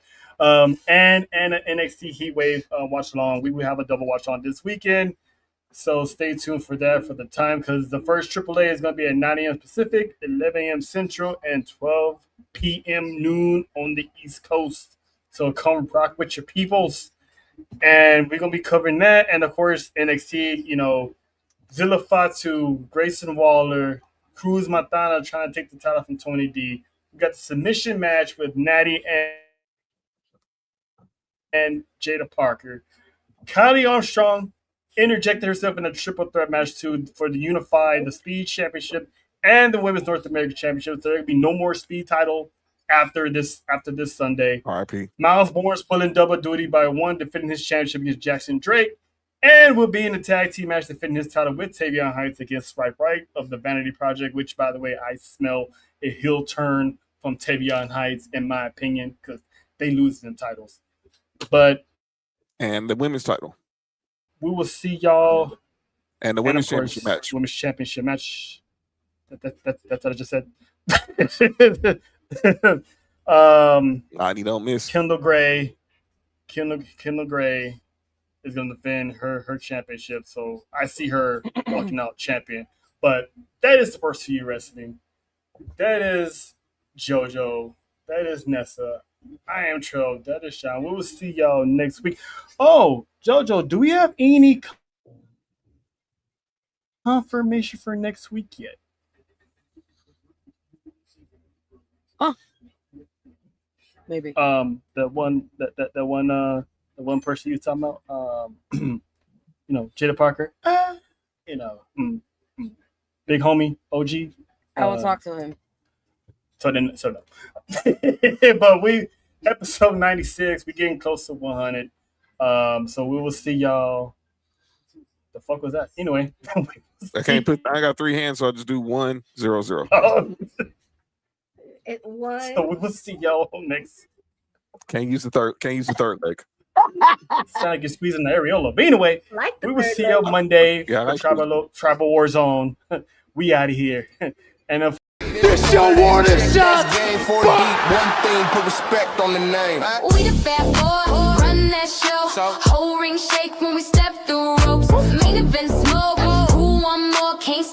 And an NXT Heatwave watch along. We will have a double watch on this weekend. So stay tuned for that for the time, because the first AAA is going to be at 9 a.m. Pacific, 11 a.m. Central, and 12 p.m. noon on the East Coast. So come rock with your peoples. And we're going to be covering that. And, of course, NXT, Zilla Fatu, Grayson Waller, Cruz Matana trying to take the title from Tony D. We got the submission match with Natty and Jada Parker. Kylie Armstrong interjected herself in a triple threat match for the Speed Championship and the Women's North American Championship. So there will be no more Speed title after this Sunday. RIP. Miles Moore's pulling double duty by one, defending his championship against Jackson Drake, and will be in a tag team match defending his title with Tavion Heights against Swipe Right of the Vanity Project, which, by the way, I smell a heel turn from Tavion Heights, in my opinion, because they lose in titles. And the women's title. We will see y'all. And the women's championship match. Women's championship match. That's what I just said. Lonnie don't miss. Kendall Gray is going to defend her championship. So I see her walking out champion. But that is the S4U Wrestling. That is JoJo. That is Nessa. I am Trill. That is Sean. We will see y'all next week. Oh, JoJo, do we have any confirmation for next week yet? Maybe. The one person you talking about, Jada Parker. Big homie, OG. I will talk to him. So no. But episode 96, we getting close to 100. So we will see y'all. The fuck was that? Anyway. I got 3 hands, so I'll just do 1, 0, 0. So So we will see y'all next. Can't use the third leg. Sound like you're squeezing the areola. But anyway, we will see y'all Monday for Tribal War Zone. We out of here. And if This your warning shot. Game for the deep. One thing, put respect on the name. We the fat boys, run that show. Whole ring shake when we step through ropes. Main event smoke. Who want more? Can't